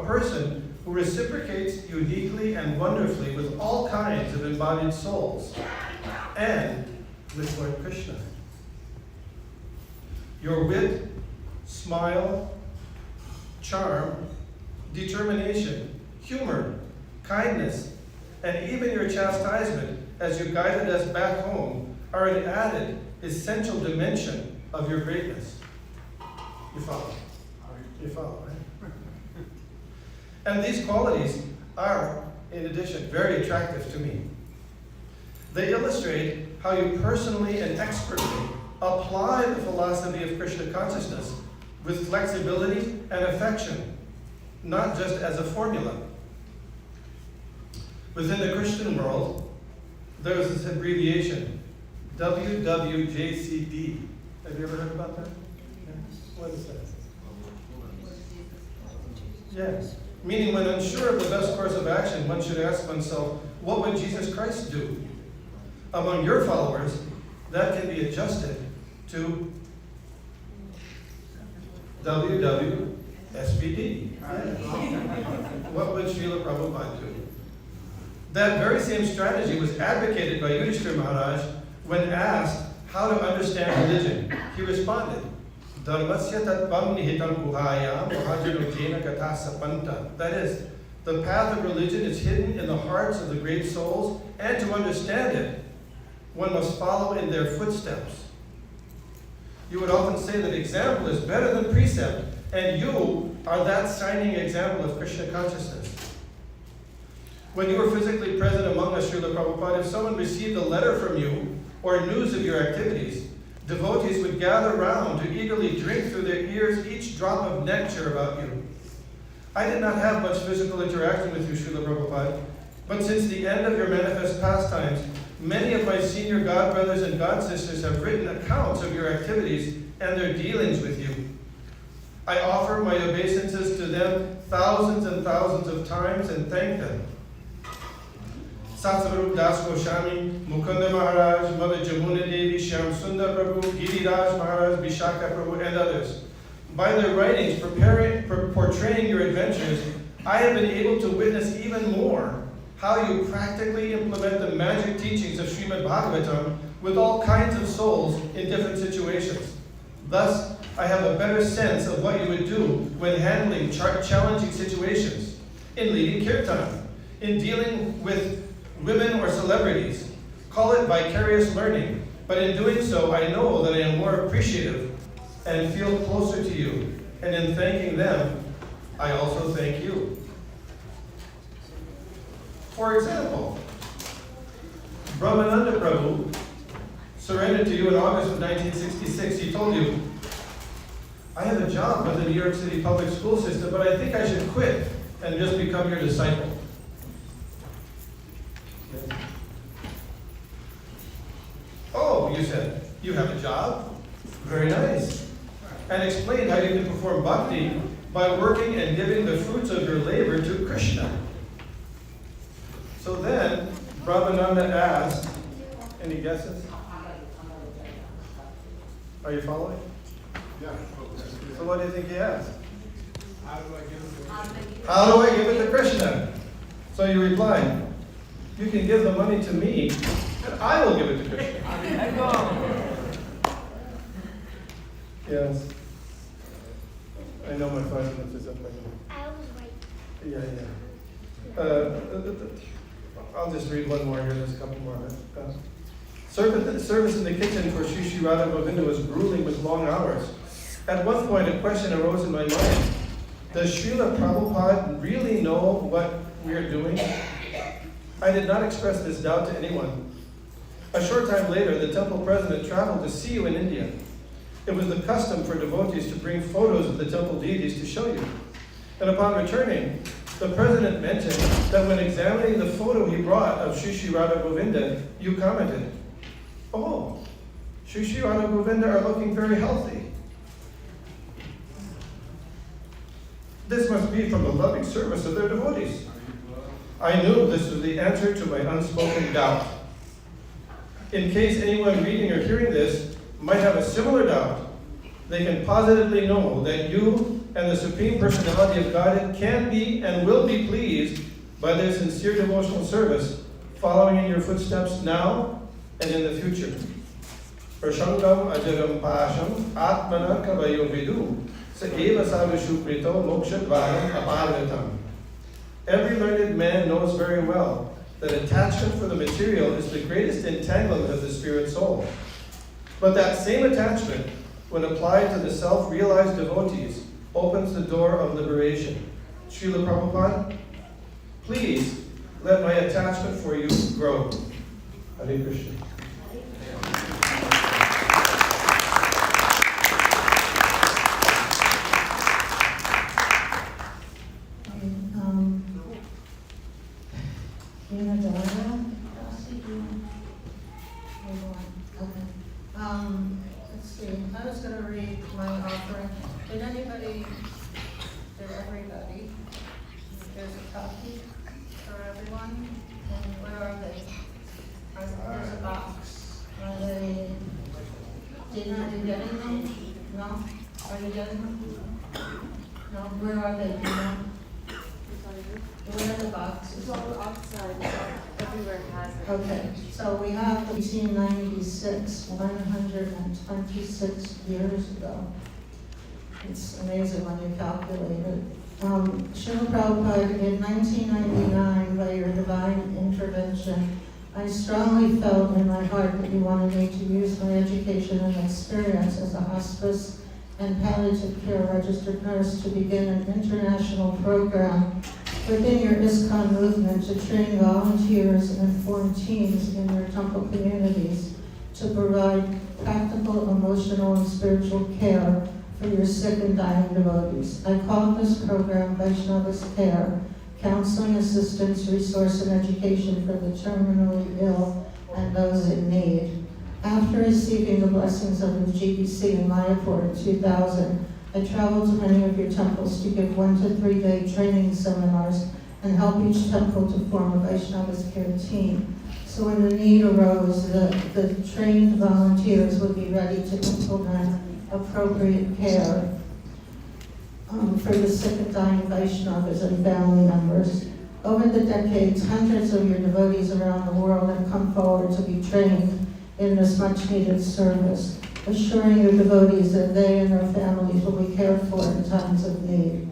person who reciprocates uniquely and wonderfully with all kinds of embodied souls, and with Lord Krishna. Your wit, smile, charm, determination, humor, kindness, and even your chastisement as you guided us back home are an added, essential dimension of your greatness. You follow? You follow, right? And these qualities are, in addition, very attractive to me. They illustrate how you personally and expertly apply the philosophy of Krishna consciousness with flexibility and affection, not just as a formula. Within the Christian world, there is this abbreviation, WWJCD. Have you ever heard about that? What is that? Yes. Meaning, when unsure of the best course of action, one should ask oneself, what would Jesus Christ do? Among your followers, that can be adjusted to WWSBD. What would Srila Prabhupada do? That very same strategy was advocated by Yudhishthira Maharaj when asked how to understand religion. He responded, Dharmasya tatvam nihitam guhayam mohajanojena gatha sapanta. That is, the path of religion is hidden in the hearts of the great souls, and to understand it, one must follow in their footsteps. You would often say that example is better than precept, and you are that shining example of Krishna consciousness. When you were physically present among us, Srila Prabhupada, if someone received a letter from you or news of your activities, devotees would gather round to eagerly drink through their ears each drop of nectar about you. I did not have much physical interaction with you, Srila Prabhupada, but since the end of your manifest pastimes, many of my senior godbrothers and godsisters have written accounts of your activities and their dealings with you. I offer my obeisances to them thousands and thousands of times and thank them. Satsarup Das Goswami, Mukunda Maharaj, Mother Jamuna Devi, Shyam Sundar Prabhu, Giriraj Maharaj, Vishaka Prabhu, and others. By their writings portraying your adventures, I have been able to witness even more how you practically implement the magic teachings of Srimad Bhagavatam with all kinds of souls in different situations. Thus, I have a better sense of what you would do when handling challenging situations, in leading kirtan, in dealing with women or celebrities. Call it vicarious learning, but in doing so, I know that I am more appreciative and feel closer to you. And in thanking them, I also thank you. For example, Brahmananda Prabhu surrendered to you in August of 1966. He told you, I have a job with the New York City public school system, but I think I should quit and just become your disciple. Oh, you said, you have a job? Very nice. And explained how you can perform bhakti by working and giving the fruits of your labor to Krishna. So then, Brahmananda asked, any guesses? Are you following? Yeah. So what do you think he asked? How do I give it to How do I give it to Krishna? So you replied, you can give the money to me, and I will give it to Krishna. Yes. I know my 5 minutes is up right now. I was right. Yeah. I'll just read one more here, there's a couple more. Service in the kitchen for Shri Shri Radha Govinda was grueling with long hours. At one point, a question arose in my mind. Does Srila Prabhupada really know what we are doing? I did not express this doubt to anyone. A short time later, the temple president traveled to see you in India. It was the custom for devotees to bring photos of the temple deities to show you. And upon returning, the president mentioned that when examining the photo he brought of Shri Shri Radha Govinda, you commented, oh, Shri Shri Radha Govinda are looking very healthy. This must be from the loving service of their devotees. I knew this was the answer to my unspoken doubt. In case anyone reading or hearing this might have a similar doubt, they can positively know that you and the Supreme Personality of Godhead can be and will be pleased by their sincere devotional service, following in your footsteps now and in the future. Prashangam ajaram pasham atmana kavayo vidu sa eva savishukrito mokshadvaram aparvitam. Every learned man knows very well that attachment for the material is the greatest entanglement of the spirit soul. But that same attachment, when applied to the self-realized devotees, opens the door of liberation. Srila Prabhupada, please let my attachment for you grow. Hare Krishna. Let's see, I was going to read my offering. Did everybody? There's a copy for everyone. And where are they? There's a box. Are they? Are you getting them? No? Are you getting them? No? Where are they? Do you know? Where are the boxes? It's all outside. Everywhere has it. Okay, so we have 1896, 126 years ago. It's amazing when you calculate it. Srila Prabhupada, in 1999, by your divine intervention, I strongly felt in my heart that you wanted me to use my education and experience as a hospice and palliative care registered nurse to begin an international program within your ISKCON movement to train volunteers and form teams in your temple communities to provide practical, emotional, and spiritual care for your sick and dying devotees. I call this program Vaishnava's Care, Counseling, Assistance, Resource, and Education for the Terminally Ill and Those in Need. After receiving the blessings of the GBC in Mayapur in 2000, I traveled to many of your temples to give 1 to 3 day training seminars and help each temple to form a Vaishnava's Care team. So when the need arose, the trained volunteers would be ready to implement appropriate care for the sick and dying Vaishnavas and family members. Over the decades, hundreds of your devotees around the world have come forward to be trained in this much-needed service, assuring your devotees that they and their families will be cared for in times of need.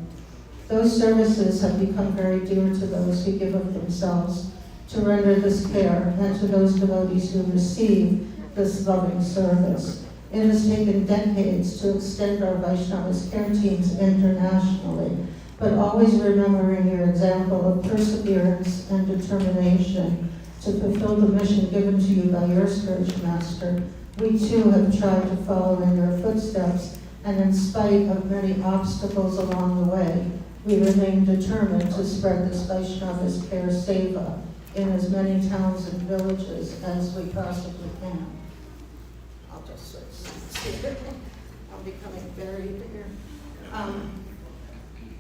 Those services have become very dear to those who give of themselves to render this care and to those devotees who receive this loving service. It has taken decades to extend our Vaishnava's Care teams internationally, but always remembering your example of perseverance and determination to fulfill the mission given to you by your spiritual master, we too have tried to follow in your footsteps, and in spite of many obstacles along the way, we remain determined to spread this Vaishnava's Care seva in as many towns and villages as we possibly can. I'll just sit here. I'm becoming very bigger.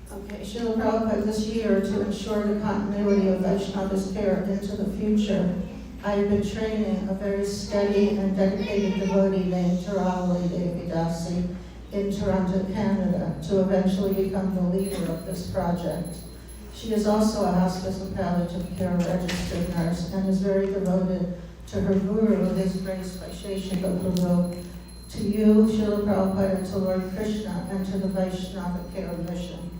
Okay, Srila Prabhupada, this year, to ensure the continuity of Vaishnava's Care into the future, I have been training a very steady and dedicated devotee named Srila Devi Dasi in Toronto, Canada, to eventually become the leader of this project. She is also a hospice and palliative care registered nurse and is very devoted to her guru, His Grace Vaisheshika Guru, to you, Srila Prabhupada, to Lord Krishna, and to the Vaishnava Care mission.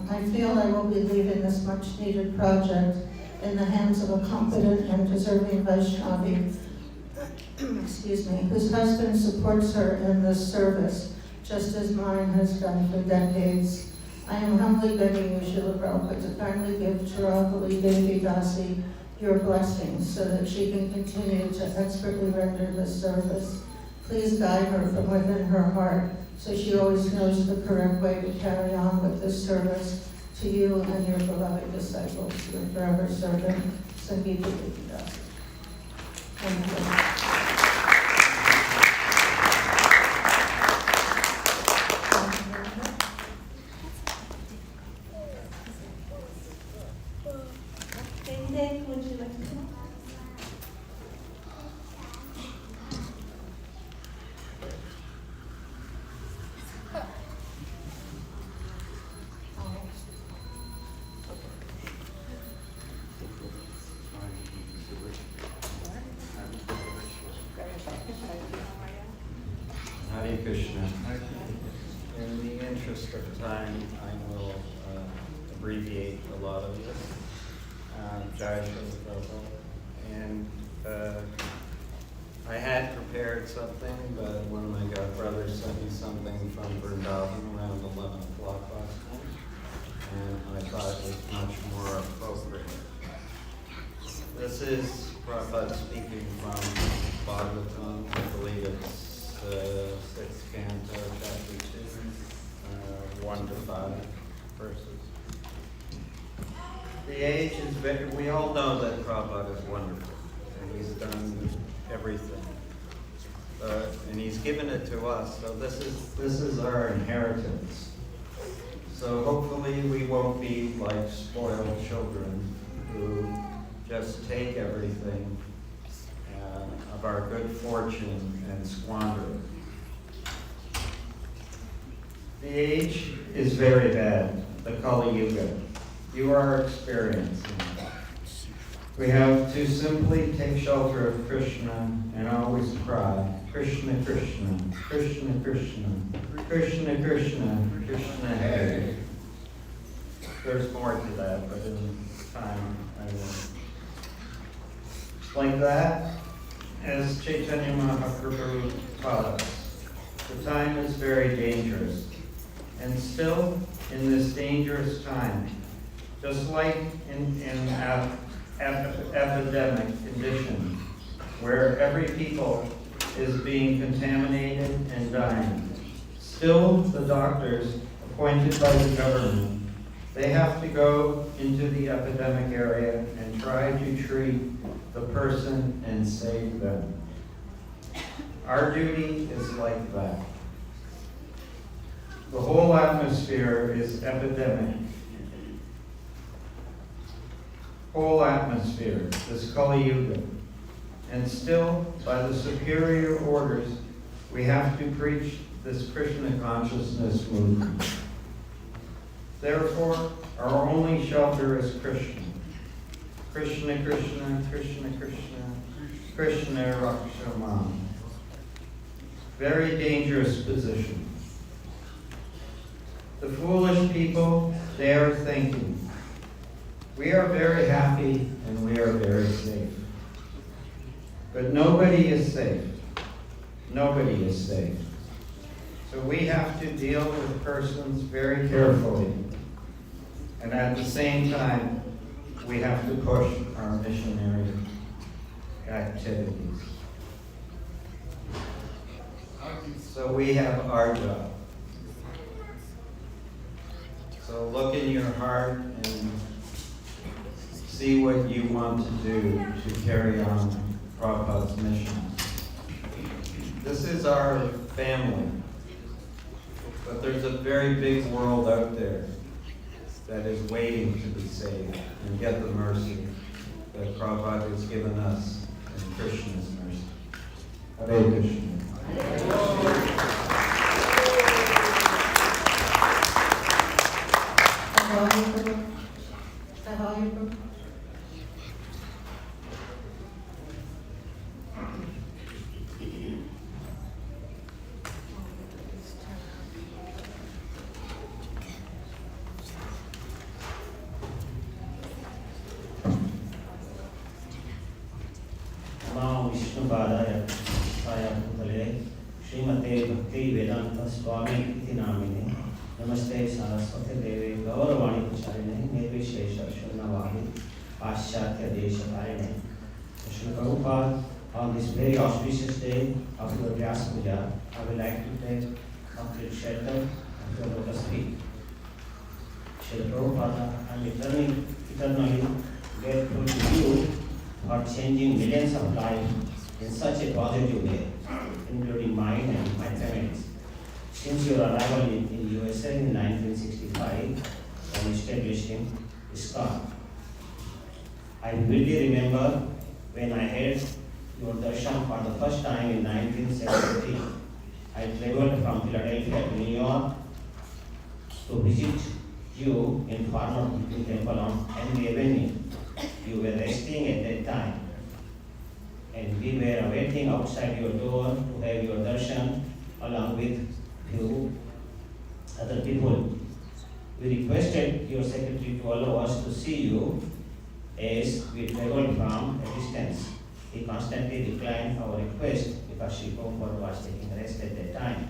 I feel I will be leaving this much-needed project in the hands of a competent and deserving Vaishnavi, excuse me, whose husband supports her in this service, just as mine has done for decades. I am humbly begging you, Srila Prabhupada, to kindly give Srila Devi Dasi your blessings so that she can continue to expertly render this service. Please guide her from within her heart so she always knows the correct way to carry on with this service. To you and your beloved disciples, your forever servant, Sangeeta Devi Dasi. Thank you. Would you like to come up? Hare Krishna. In the interest of time, I will abbreviate a lot of this. Jai Srila Prabhupada. And I had prepared something, but one of my godbrothers sent me something from Vrindavan around 11 o'clock last night, and I thought it was much more appropriate. This is Prabhupada speaking from Bhagavatam, I believe it's 6th canto, chapter 2, 1 to 5 verses. The age is very, we all know that Prabhupada is wonderful, and he's done everything. And he's given it to us, so this is our inheritance. So hopefully we won't be like spoiled children who just take everything of our good fortune and squander it. The age is very bad, the Kali Yuga. You are experiencing it. We have to simply take shelter of Krishna and always cry, Krishna, Krishna, Krishna, Krishna, Krishna, Krishna, Krishna, Hare. There's more to that, but in time I will. Like that, as Chaitanya Mahaprabhu taught us, the time is very dangerous. And still, in this dangerous time, just like in epidemic condition, where every people is being contaminated and dying, still the doctors appointed by the government, they have to go into the epidemic area and try to treat the person and save them. Our duty is like that. The whole atmosphere is epidemic. Whole atmosphere is Kali Yuga. And still, by the superior orders, we have to preach this Krishna consciousness movement. Therefore, our only shelter is Krishna. Krishna, Krishna, Krishna, Krishna, Krishna Raksha Mam. Very dangerous position. The foolish people, they are thinking, we are very happy and we are very safe. But nobody is safe. Nobody is safe. So we have to deal with persons very carefully. And at the same time, we have to push our missionary activities. So we have our job. So look in your heart and see what you want to do to carry on Prabhupada's mission. This is our family, but there's a very big world out there that is waiting to be saved and get the mercy that Prabhupada has given us in Krishna's mercy. Hare Krishna. श्रीमते भक्ति वेदांत स्वामी इति नामिने नमस्ते सरस्वती देवे गौरवाणी प्रचारिणे निर्विशेष शून्यवादी पाश्चात्य देशकारिणे Srila Prabhupada, on this very auspicious day of your Vyasa Puja, I would like to take complete shelter of your lotus feet. Srila Prabhupada, I am eternally grateful to you for changing millions of lives in such a positive way, including mine and my family's. Since your arrival in USA in 1965 and establishing ISKCON, I vividly remember when I had your darshan for the first time in 1973. I traveled from Philadelphia to New York to visit you in Farmer Temple on Henry Avenue. You were resting at that time, and we were waiting outside your door to have your darshan along with few other people. We requested your secretary to allow us to see you as we traveled from a distance. He constantly declined our request because Srila Prabhupada was taking rest at that time.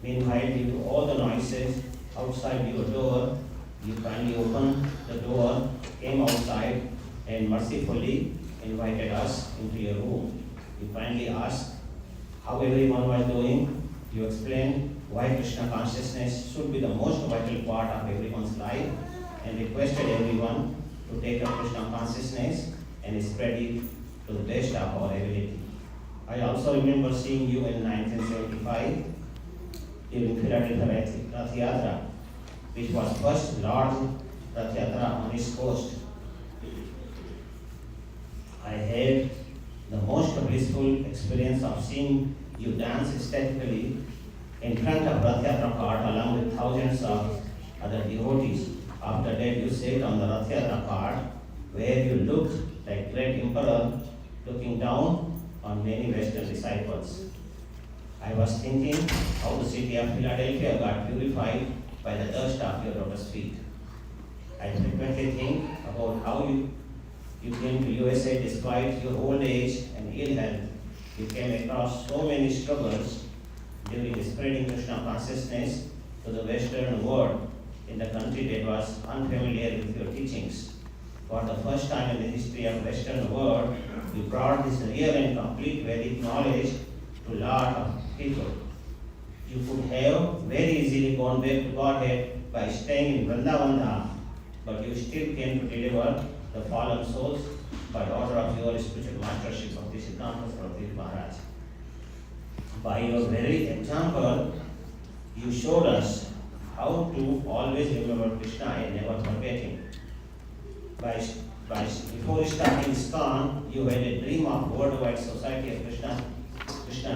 Meanwhile, due to all the noises outside your door, you kindly opened the door, came outside, and mercifully invited us into your room. You kindly asked how everyone was doing. You explained why Krishna consciousness should be the most vital part of everyone's life, and requested everyone to take up Krishna consciousness and spread it to the best of our ability. I also remember seeing you in 1975 during Philadelphia Rath Yatra, which was first large Rath Yatra on East Coast. I had the most blissful experience of seeing you dance ecstatically in front of Rath Yatra cart along with thousands of other devotees. After that, you sat on the Rath Yatra cart where you looked like great emperor looking down on many Western disciples. I was thinking how the city of Philadelphia got purified by the dust of your lotus feet. I frequently think about how you came to USA despite your old age and ill health. You came across so many struggles during spreading Krishna consciousness to the Western world in the country that was unfamiliar with your teachings. For the first time in the history of Western world, you brought this real and complete Vedic knowledge to a lot of people. You could have very easily gone back to Godhead by staying in Vrindavan, but you still came to deliver the fallen souls by order of your spiritual mastership of the Siddhanta Saraswati Maharaj. By your very example, you showed us how to always remember Krishna and never forget him. Before starting ISKCON, you had a dream of worldwide society of Krishna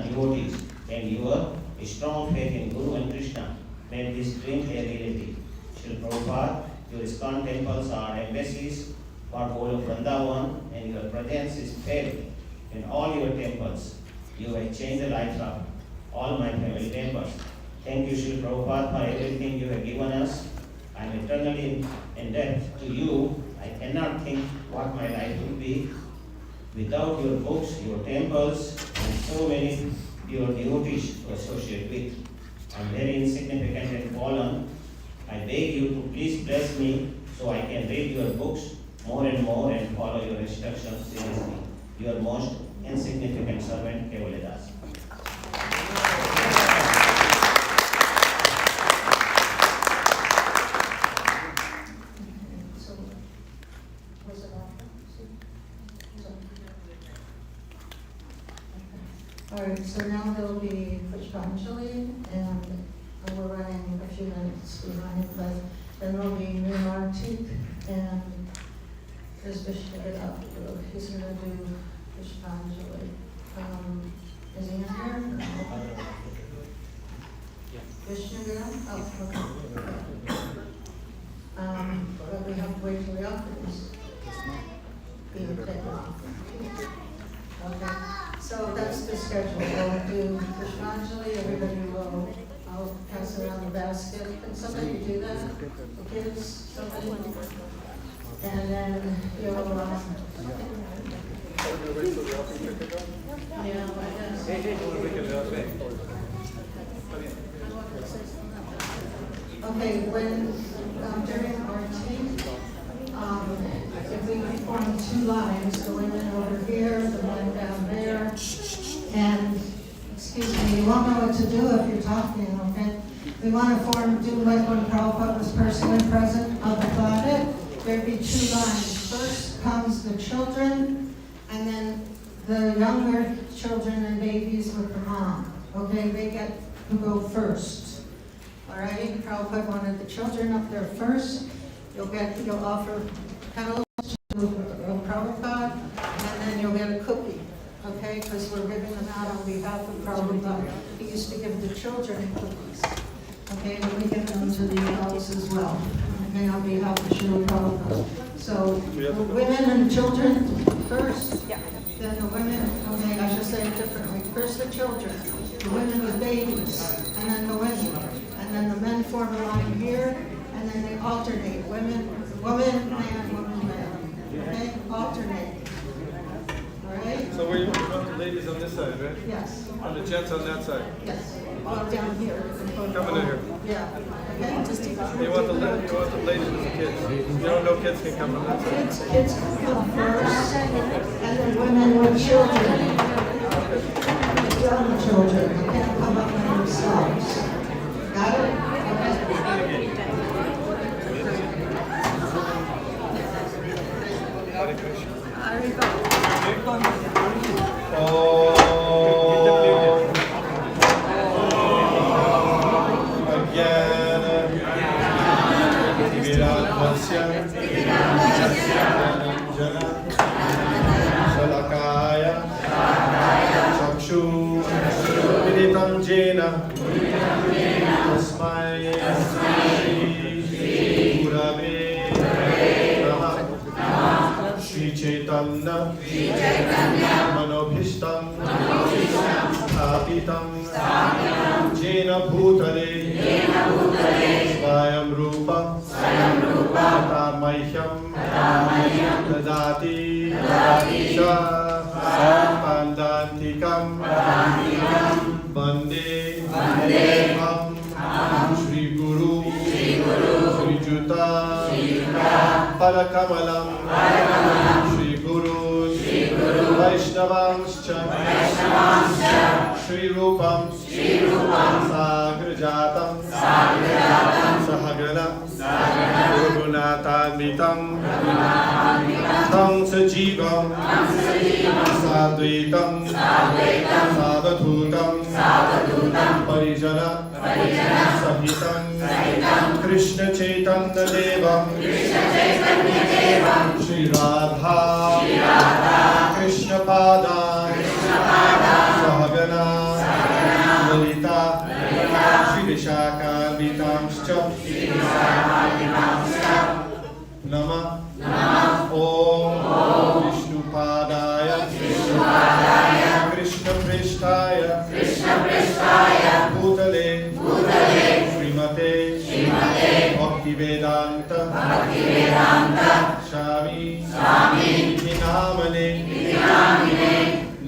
devotees, and your strong faith in Guru and Krishna made this dream a reality. Srila Prabhupada, your ISKCON temples are embassies for whole of Vrindavan, and your presence is felt in all your temples. You have changed the lives of all my family members. Thank you, Srila Prabhupada, for everything you have given us. I am eternally indebted to you. I cannot think what my life would be without your books, your temples, and so many your devotees to associate with. I am very insignificant and fallen. I beg you to please bless me so I can read your books more and more and follow your instructions seriously. Your most insignificant servant, Kevaladas. All right, so now there'll be Pushpanjali, and we're running a few minutes behind, but then there'll be Nirmartik, and there's Vishnupada. He's going to do Pushpanjali. Is he in here? Vishnupada? Oh, okay. But we have to wait till the offerings being taken off. Okay. So that's the schedule. We'll do Pushpanjali, everybody will, I'll pass around the basket. Can somebody do that? The kids, somebody? And then you'll, yeah, I guess. Okay, when, during our team, if we form two lines, the women over here, the men down there, and, excuse me, you won't know what to do if you're talking, okay? We want to do like when Prabhupada was personally present on the planet, there'd be two lines. First comes the children, and then the younger children and babies with the mom, okay? They get to go first, all right? Prabhupada wanted the children up there first. You'll offer petals to Prabhupada, and then you'll get a cookie, okay? Because we're giving them out on behalf of Prabhupada. He used to give the children cookies, okay? And we give them to the adults as well, okay, on behalf of Srila Prabhupada. So the women and children first, then the women, okay, I should say it differently. First the children, the women with babies, and then the women. And then the men form a line here, and then they alternate, woman, man, okay? Alternate. All right? So we want the ladies on this side, right? Yes. And the gents on that side? Yes. All down here. Coming in here. Yeah. Okay? You want the ladies with the kids. You don't know kids can come from that side. Kids come first, and then women with children. Young children, they can't come up by themselves. Got it? Okay. Shri Chaitanya Manobhishtam Sthapitam Jena Bhutale Svayam Rupa Tamahyam Dadati Sha Pandantikam Bande Mam Shri Guru Shri Juta Parakamalam Shri Guru Vaishnavamscha Shri Rupam Sagrajatam Sahagana Gurunatamitam Tam Sajivam Sadvaitam Savadhutam Parijana Sahitam Krishna Chaitanya Devam Shri Radha Krishna Pada Sahagana Lalita Shri Vishakharvitamscha Nama Om Vishnupadaya Krishna Prishtaya Bhutale Srimate Bhaktivedanta Swami Namane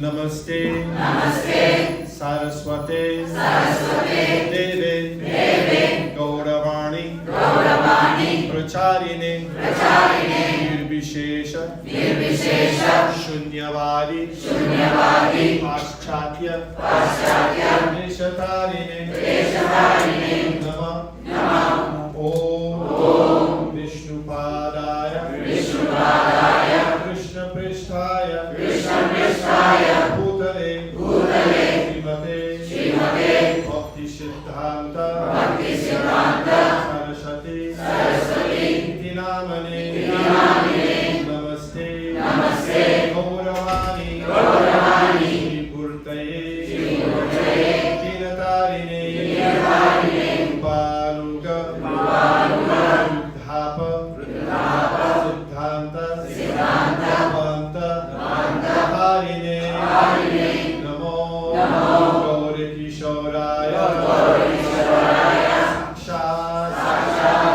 Namaste Saraswate Deve Gauravani Pracharine Nirvishesha Shunyavadi Paschatya Neshatarine Nama Om Vishnupadaya Krishna Prishtaya Bhutale Srimate Bhakti Siddhanta Saraswati Iti Namane Namaste Gauravani Shri Purtaye Dinatarine Baluga Vruddhapa Siddhanta Bhanta Harine Namo Gauri Kishoraya Sakshat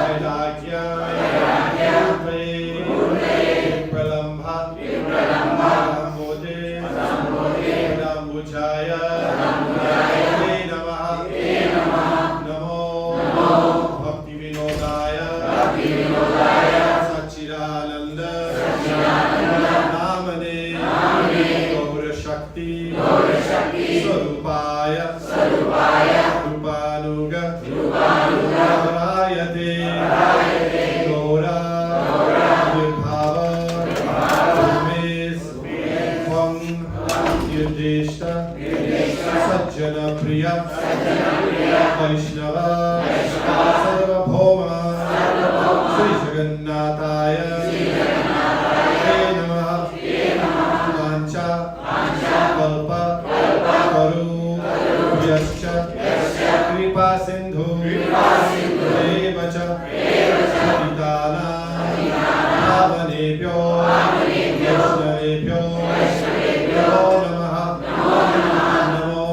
Vaidagya Pralambha Mode Pradambujaya Namo Bhakti Vinodaya Sachidananda Namane Gaura Shakti Swarupaya Rupanuga Varayate Gaura Virbhava UmesVam Nirdeshta Sajjana Priya Vaishnava Sarvabhauma Sri Jagannathaya Namah Mancha Kalpa Karu Yascha Kripa Sindhu Devacha Patitana Pavanebhyo Vaishnavebhyo Namo Namo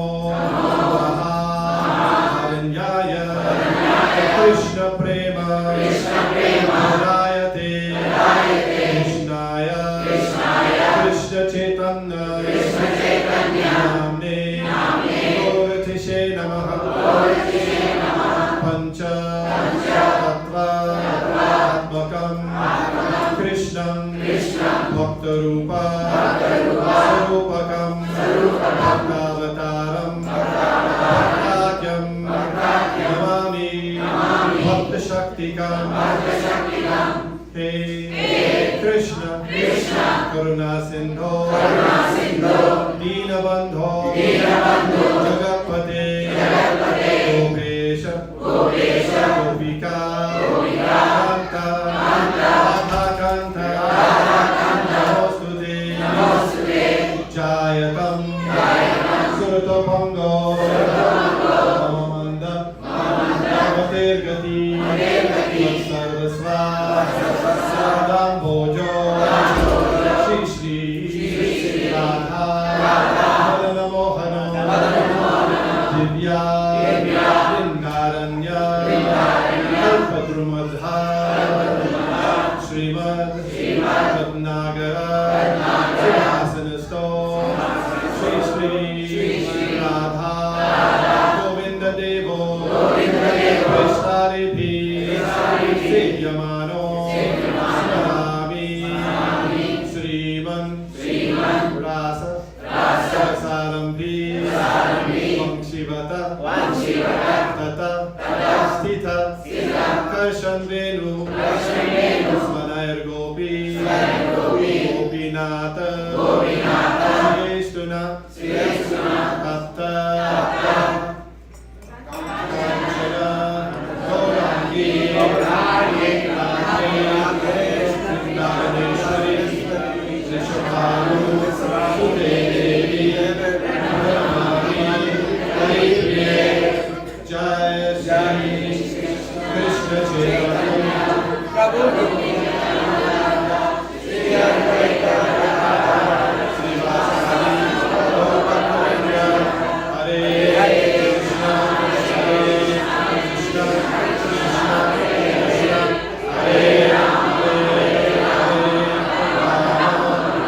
Maharanyaya Krishna Prema Rayate Krishnaya Krishna Chaitanya Namne Gauratishe Namaha Pancha Tattva Atmakam Krishnam Bhakta Rupa Sarupakam Bhaktavataram Bhaktakyam Namami Bhakta Shaktikam Hey Krishna Karuna Sindho Deenabandho Jagapate Gopesha Gopika Kanta Radhakanta Namaste Jayatam Suratapanga Mamamanda Namatergati Sarvasva Sadam Bhojo Shri Gurumadhar Srimad Ratnagara Singhasanastho Shri Radha Govinda Devo Vishtaripi Siddhamano Smarami Sriman Rasa Sarambi Vamshivata Tata Sthita Karshan Venu Smanayar Gopi Gopinata Shrestuna Tapta Kanchana Gaurangi Radhe Vrindavaneshwari Rishabhalu Sute Devi Brahmani Haripriye Jai Shri Krishna Chaitanya Prabhu Sri Advaita Srivasadi Gaurapatanya Hare Krishna Hare Krishna Krishna Krishna Hare Hare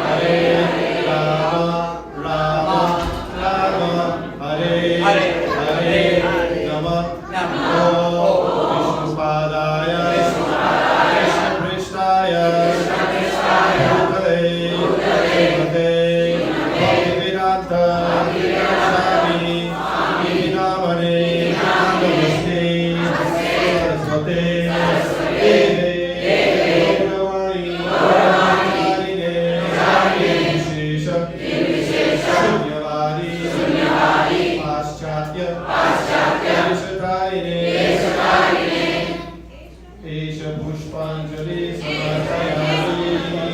Hare Rama Rama Rama Hare Hare Namo Vishnupadaya Krishna Prishtaya Bhutale Srimate Bhaktivedanta Swami Namane Namaste Saraswate Deve Gauravani Charine Vishesha Shunyavadi Paschatya Deshatarine Esha Pushpanjali Samartayami Srila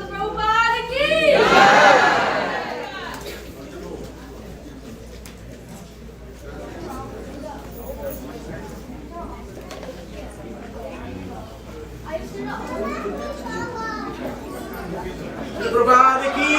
Prabhupada ki! Prabhupada ki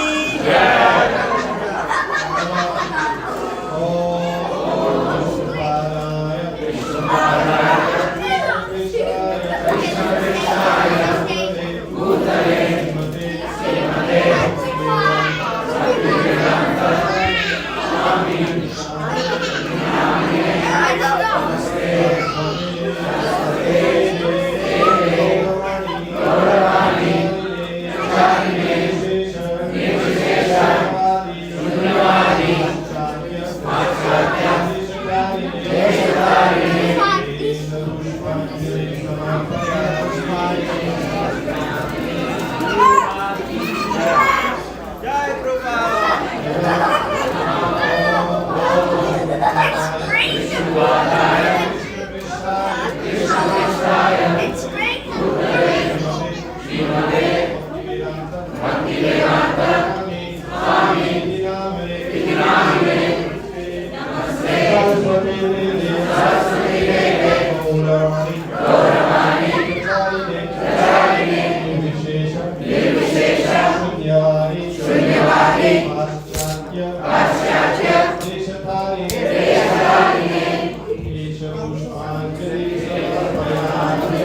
Pushpanjali Samartayami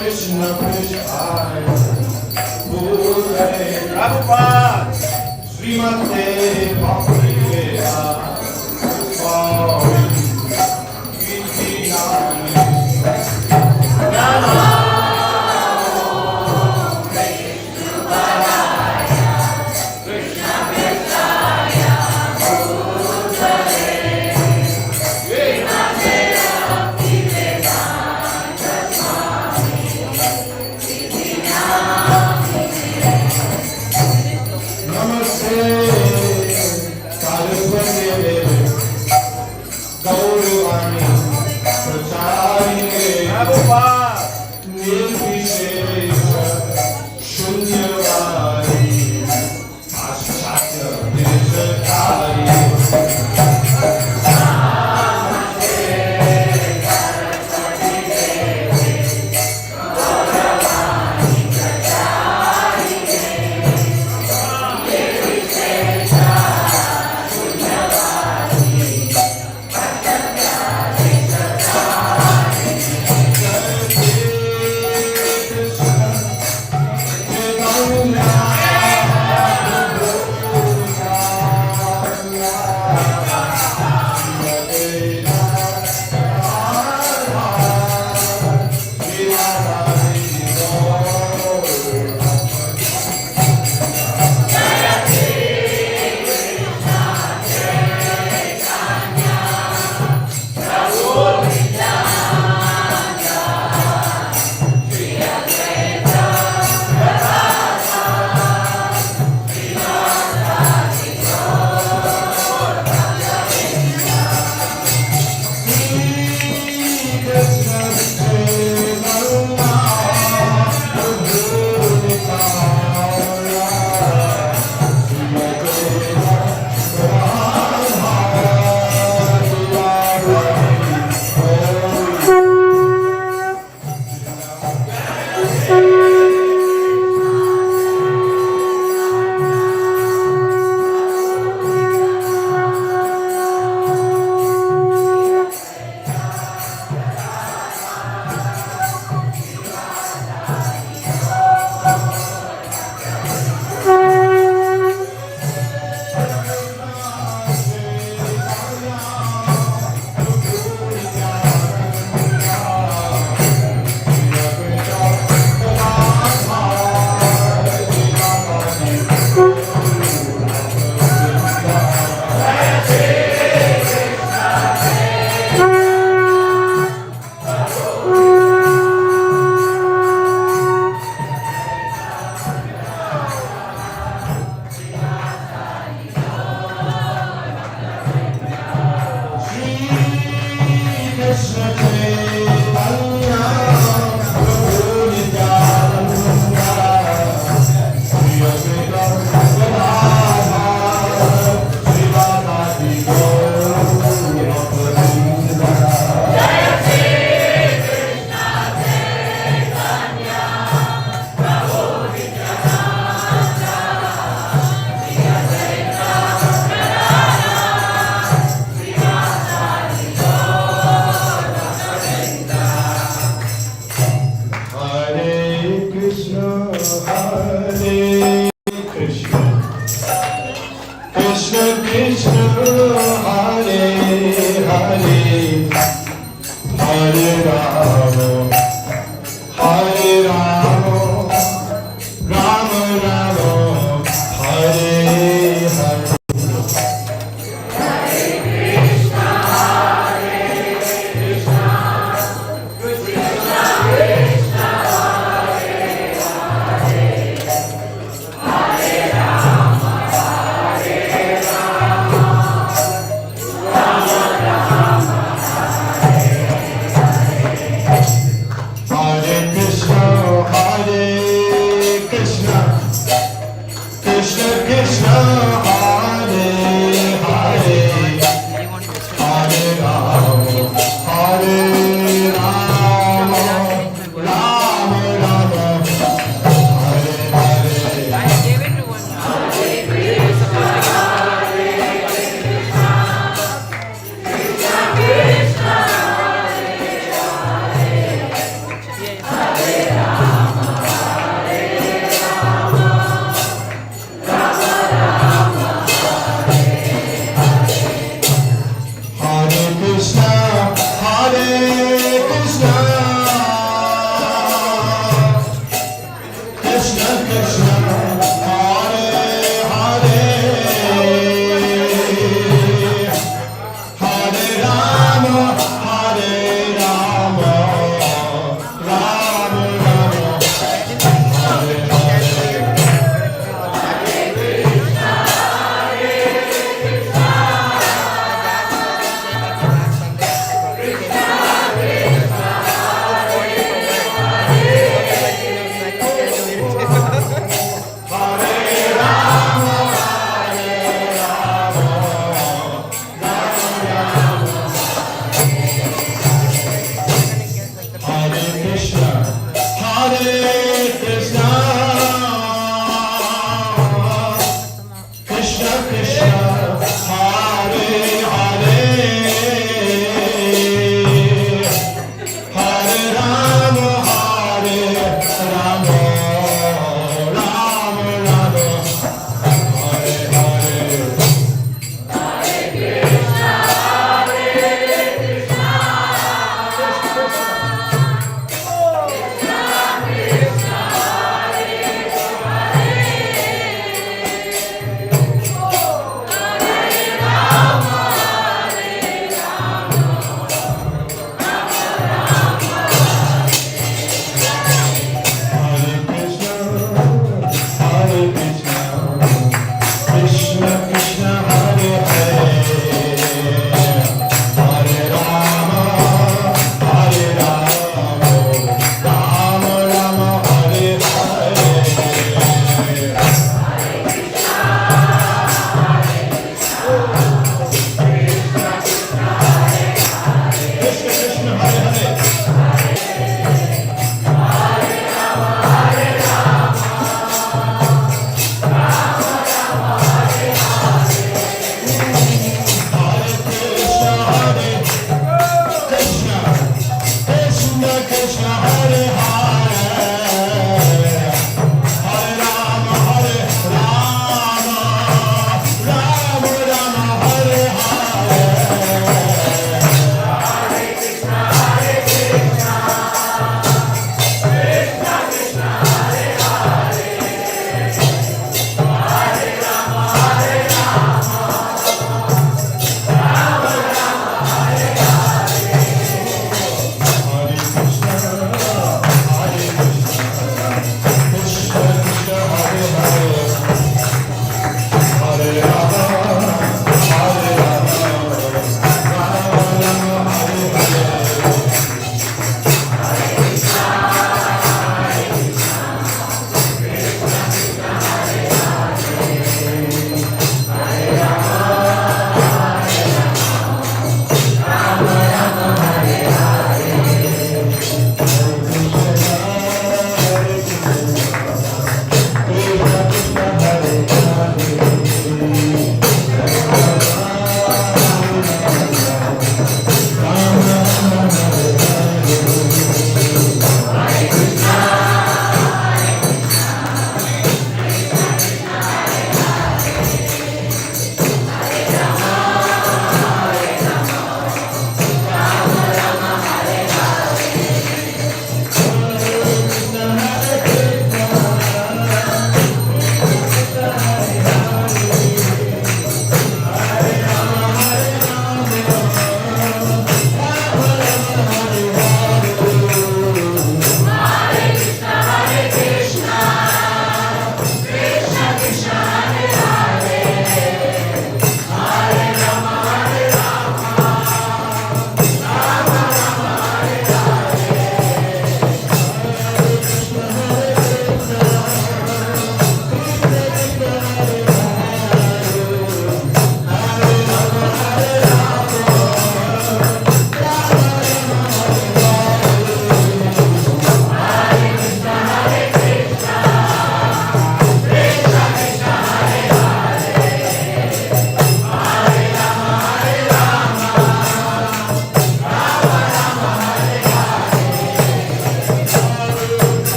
Krishna Prabhupada Srimate Bhakti Swami Hare